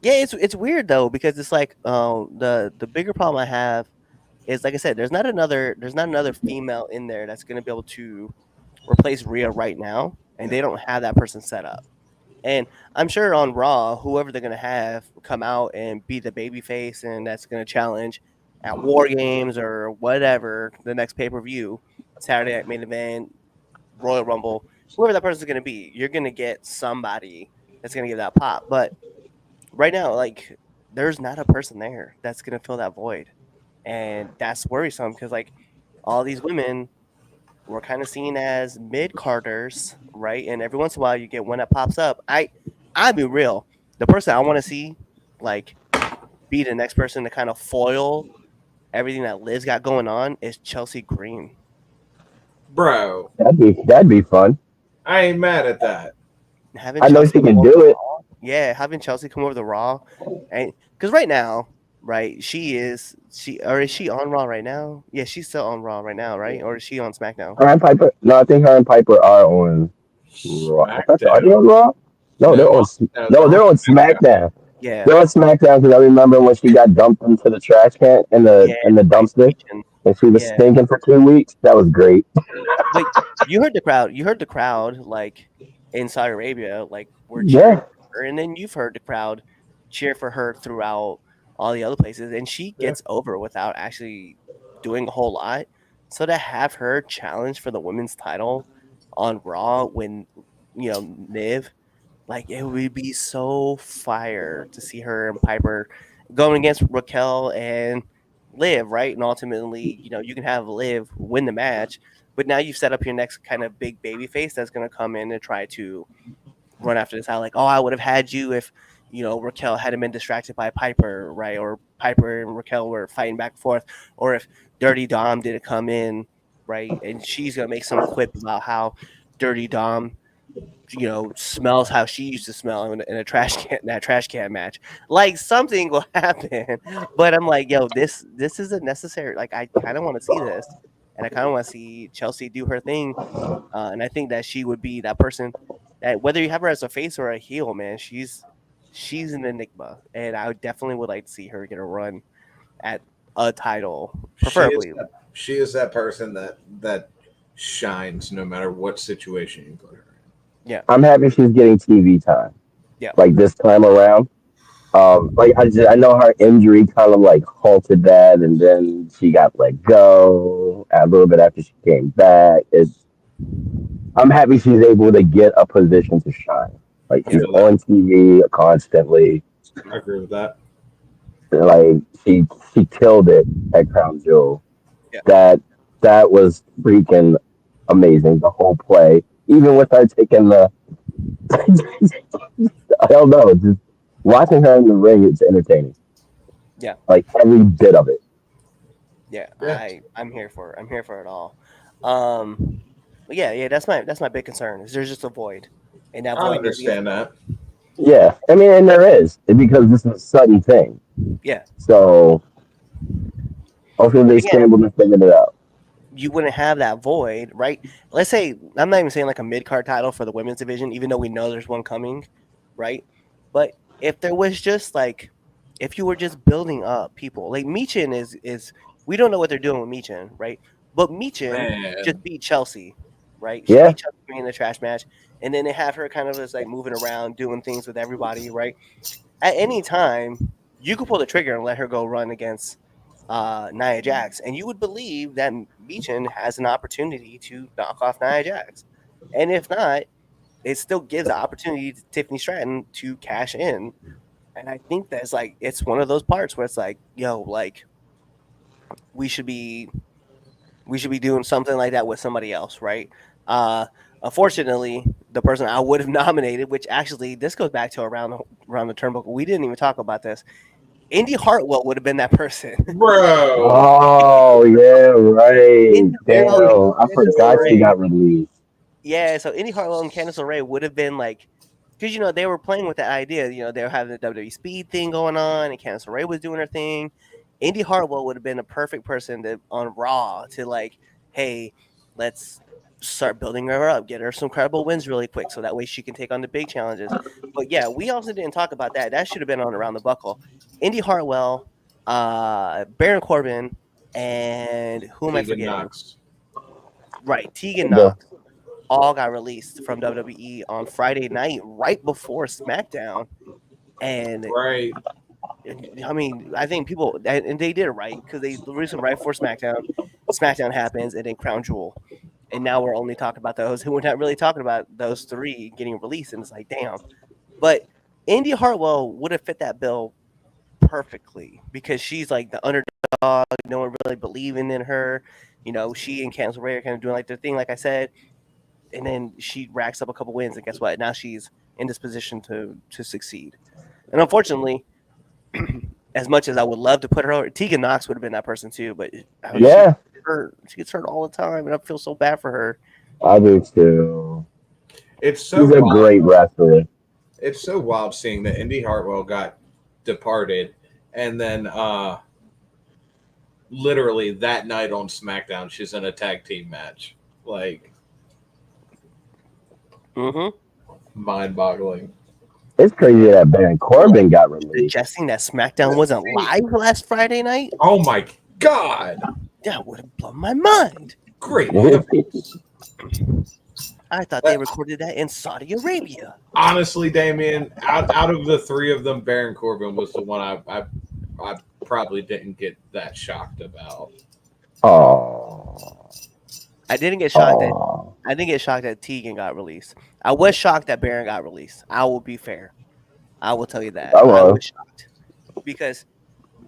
Yeah, it's weird though, because it's like the bigger problem I have is, like I said, there's not another female in there that's gonna be able to replace Rhea right now, and they don't have that person set up. And I'm sure on Raw, whoever they're gonna have come out and be the babyface, and that's gonna challenge at War Games or whatever, the next pay per view, Saturday Night Main Event, Royal Rumble, whoever that person's gonna be, you're gonna get somebody that's gonna give that pop. But right now, like, there's not a person there that's gonna fill that void, and that's worrisome because like all these women were kind of seen as mid carders, right? And every once in a while, you get one that pops up. I'll be real. The person I want to see, like, be the next person to kind of foil everything that Liz got going on is Chelsea Green. Bro, That'd be fun. I ain't mad at that. Having I know Chelsea she can come over do the it. Raw, yeah, having Chelsea come over the Raw, and because right now, right, is she on Raw right now? Yeah, she's still on Raw right now, right? Or is she on SmackDown? Her and Piper. No, I think her and Piper are on Raw. Are they SmackDown. on Raw? No, they're on. No, they're on SmackDown. Yeah, They're on SmackDown because I remember when she got dumped into the trash can in yeah, the right. dumpster, and she was Yeah. stinking for 2 weeks. That was great. But you heard the crowd. You heard the crowd, like in Saudi Arabia, like we're cheering Yeah, for her, and then you've heard the crowd cheer for her throughout all the other places, and she gets over without actually doing a whole lot. So to have her challenge for the women's title on Raw when Niv, like, it would be so fire to see her and Piper going against Raquel and Liv, right? And ultimately, you can have Liv win the match, but now you've set up your next kind of big baby face that's going to come in and try to run after this out. Like, oh, I would have had you if Raquel hadn't been distracted by Piper, right? Or Piper and Raquel were fighting back and forth, or if Dirty Dom didn't come in, right? And she's gonna make some quip about how Dirty Dom smells how she used to smell in a trash can match. Like, something will happen. But I'm like, yo, this isn't necessary. Like, I kind of want to see this, and I kind of want to see Chelsea do her thing. And I think that she would be that person that, whether you have her as a face or a heel, man, she's an enigma, and I definitely would like to see her get a run at a title, preferably. She is that person that shines no matter what situation you put her in. Yeah, I'm happy she's getting TV time. Yeah. Like this time around. Like I know her injury kind of like halted that, and then she got let go a little bit after she came back. I'm happy she's able to get a position to shine. Like she's on TV constantly. I agree with that. Like she killed it at Crown Jewel. Yeah. That was freaking amazing. The whole play, even with her taking the, I don't know, just watching her in the ring, it's entertaining. Yeah. Like every bit of it. Yeah. I'm here for it. I'm here for it all. But yeah, that's my big concern. Is there's just a void, and that I void understand that. Yeah, I mean, and there is because this is a sudden thing. Yeah. So hopefully they scrambled and figured it out. You wouldn't have that void, right? Let's say, I'm not even saying like a mid card title for the women's division, even though we know there's one coming, right? But if there was just like, if you were just building up people, like Michin is we don't know what they're doing with Michin, right? But Michin just beat Chelsea, right? She beat Chelsea in the trash match, and then they have her kind of just like moving around, doing things with everybody, right? At any time, you could pull the trigger and let her go run against Nia Jax, and you would believe that Michin has an opportunity to knock off Nia Jax. And if not, it still gives the opportunity to Tiffany Stratton to cash in. And I think that's like, it's one of those parts where it's like, yo, like, we should be doing something like that with somebody else, right? Unfortunately, the person I would have nominated, which actually this goes back to around the turnbuckle, we didn't even talk about this. Indy Hartwell would have been that person, bro. Oh yeah, right. Damn, I forgot she got released. Yeah, so Indy Hartwell and Candice LeRae would have been like because they were playing with that idea. They were having the WWE Speed thing going on, and Candice LeRae was doing her thing. Indy Hartwell would have been a perfect person on Raw to like, hey, let's start building her up, get her some credible wins really quick, so that way she can take on the big challenges. But yeah, we also didn't talk about that. That should have been on Around the Buckle. Indy Hartwell, Baron Corbin, and who am I Tegan forgetting? Knox. Right, Tegan Knox. All got released from WWE on Friday night, right before SmackDown, and Right. I mean, I think people and they did it right because they released them right before SmackDown. SmackDown happens, and then Crown Jewel, and now we're only talking about those. We're not really talking about those three getting released, and it's like, damn. But Indy Hartwell would have fit that bill perfectly because she's like the underdog. No one really believing in her. She and Candice LeRae are kind of doing like their thing, like I said. And then she racks up a couple wins, and guess what? Now she's in this position to succeed. And unfortunately, as much as I would love to put her over, Tegan Knox would have been that person too. But Yeah, she gets hurt all the time, and I feel so bad for her. I do too. It's so She's a wild. great wrestler. It's so wild seeing that Indy Hartwell got departed, and then literally that night on SmackDown, she's in a tag team match. Like, mind-boggling. It's crazy that Baron Corbin got released. Suggesting that SmackDown wasn't live last Friday night? Oh my God! That would have blown my mind. Great. I thought they recorded that in Saudi Arabia. Honestly, Damien, out of the three of them, Baron Corbin was the one I probably didn't get that shocked about. Oh, I didn't get shocked that Tegan got released. I was shocked that Baron got released. I will be fair. I will tell you that. I was shocked because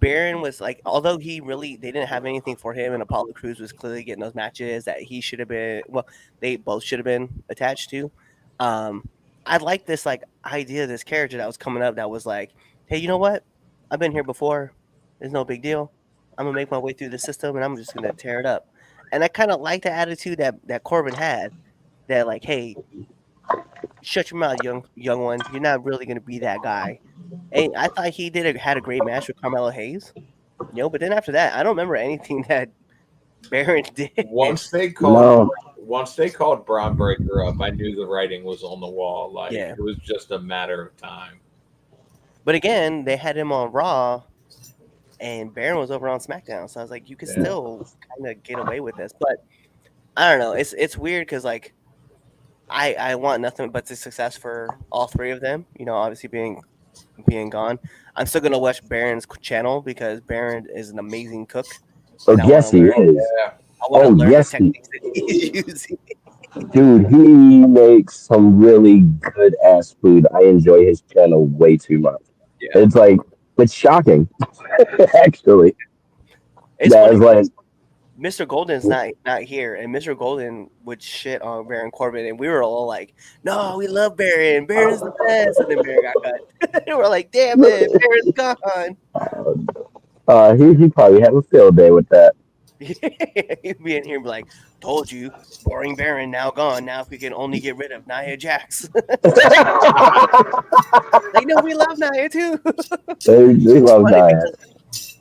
Baron was like, although they didn't have anything for him, and Apollo Crews was clearly getting those matches that he should have been. Well, they both should have been attached to. I like this idea of this character that was coming up that was like, hey, you know what? I've been here before. There's no big deal. I'm gonna make my way through the system, and I'm just gonna tear it up. And I kind of like the attitude that Corbin had. That like, hey, shut your mouth, young one. You're not really gonna be that guy. And I thought he had a great match with Carmelo Hayes. But then after that, I don't remember anything that Baron did. Once they called Braun Breaker up, I knew the writing was on the wall. Like, it was just a matter of time. But again, they had him on Raw, and Baron was over on SmackDown. So I was like, you could still kind of get away with this. But I don't know. It's weird because like I want nothing but the success for all three of them. Obviously being gone. I'm still gonna watch Baron's channel because Baron is an amazing cook. Oh, yes, he is. Oh, yes, he is. Dude, he makes some really good ass food. I enjoy his channel way too much. Yeah. It's shocking, actually. It's like Mr. Golden's not here, and Mr. Golden would shit on Baron Corbin, and we were all like, "No, we love Baron. Baron's the best." And then Baron got cut. We're like, "Damn it, Baron's gone." He probably had a field day with that. He'd be in here and be like, "Told you, boring Baron now gone. Now if we can only get rid of Nia Jax." Like, no, we love Nia too. They love Nia.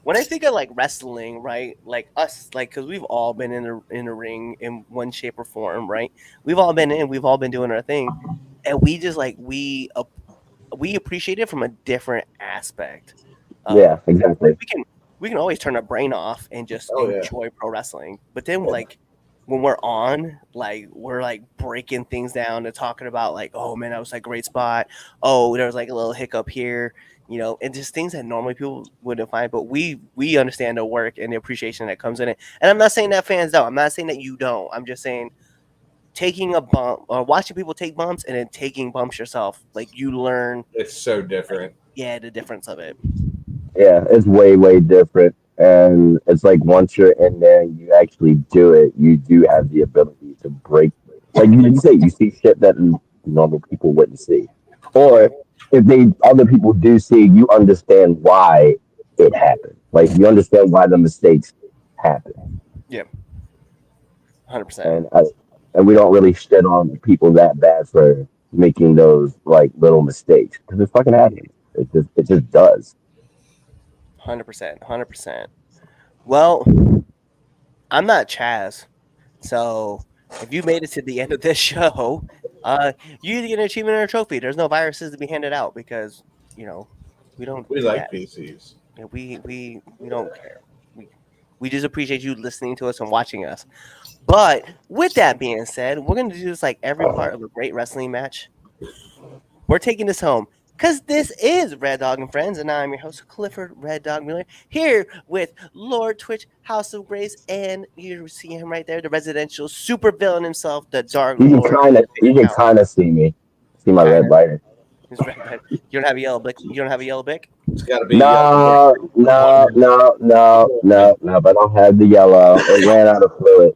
When I think of like wrestling, right? Like us, like because we've all been in the ring in one shape or form, right? We've all been doing our thing, and we just like we appreciate it from a different aspect. Yeah, exactly. We can always turn our brain off and just enjoy pro wrestling, but then like when we're on, like we're like breaking things down and talking about like, oh man, that was like a great spot. Oh, there was like a little hiccup here. And just things that normally people wouldn't find, but we understand the work and the appreciation that comes in it. And I'm not saying that fans don't. I'm not saying that you don't. I'm just saying taking a bump or watching people take bumps and then taking bumps yourself, like you learn. It's so different. The difference of it. Yeah, it's way, way different. And it's like once you're in there and you actually do it, you do have the ability to break. Like you say, you see shit that normal people wouldn't see. Or if other people do see, you understand why it happened. Like you understand why the mistakes happen. Yeah, 100%. And we don't really shit on people that bad for making those like little mistakes because it fucking happens. It just does. 100%, 100%. Well, I'm not Chaz, so if you made it to the end of this show, you either get an achievement or a trophy. There's no viruses to be handed out because you know we don't We do like that. PCs. Yeah, we don't care. We just appreciate you listening to us and watching us. But with that being said, we're gonna do this like every part of a great wrestling match. We're taking this home because this is Red Dog and Friends, and I'm your host Clifford Red Dog Miller here with Lord Twitch House of Grace, and you see him right there, the residential super villain himself, the Dark You can Lord. kind of you can kind of see me, see my Kind red of. lighter. You don't have a yellow bic. You don't have a yellow bic. It's got to be yellow. No, no, no, no, no, no. But I don't have the yellow. It ran out of fluid.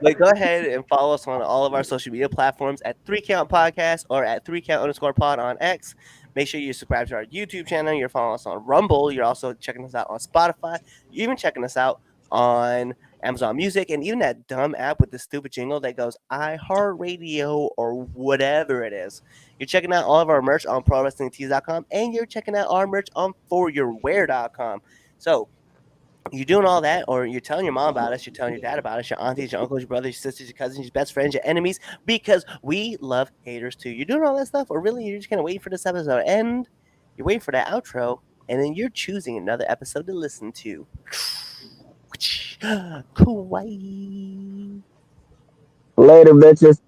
But go ahead and follow us on all of our social media platforms at 3Count Podcast or at 3Count_pod on X. Make sure you subscribe to our YouTube channel. You're following us on Rumble. You're also checking us out on Spotify. You're even checking us out on Amazon Music and even that dumb app with the stupid jingle that goes iHeartRadio or whatever it is. You're checking out all of our merch on ProWrestlingTees.com and you're checking out our merch on ForYourWear.com. So you're doing all that, or you're telling your mom about us, you're telling your dad about us, your aunties, your uncles, your brothers, your sisters, your cousins, your best friends, your enemies, because we love haters too. You're doing all that stuff, or really you're just gonna wait for this episode to end, you're waiting for that outro, and then you're choosing another episode to listen to. Kawaii. Later, bitches.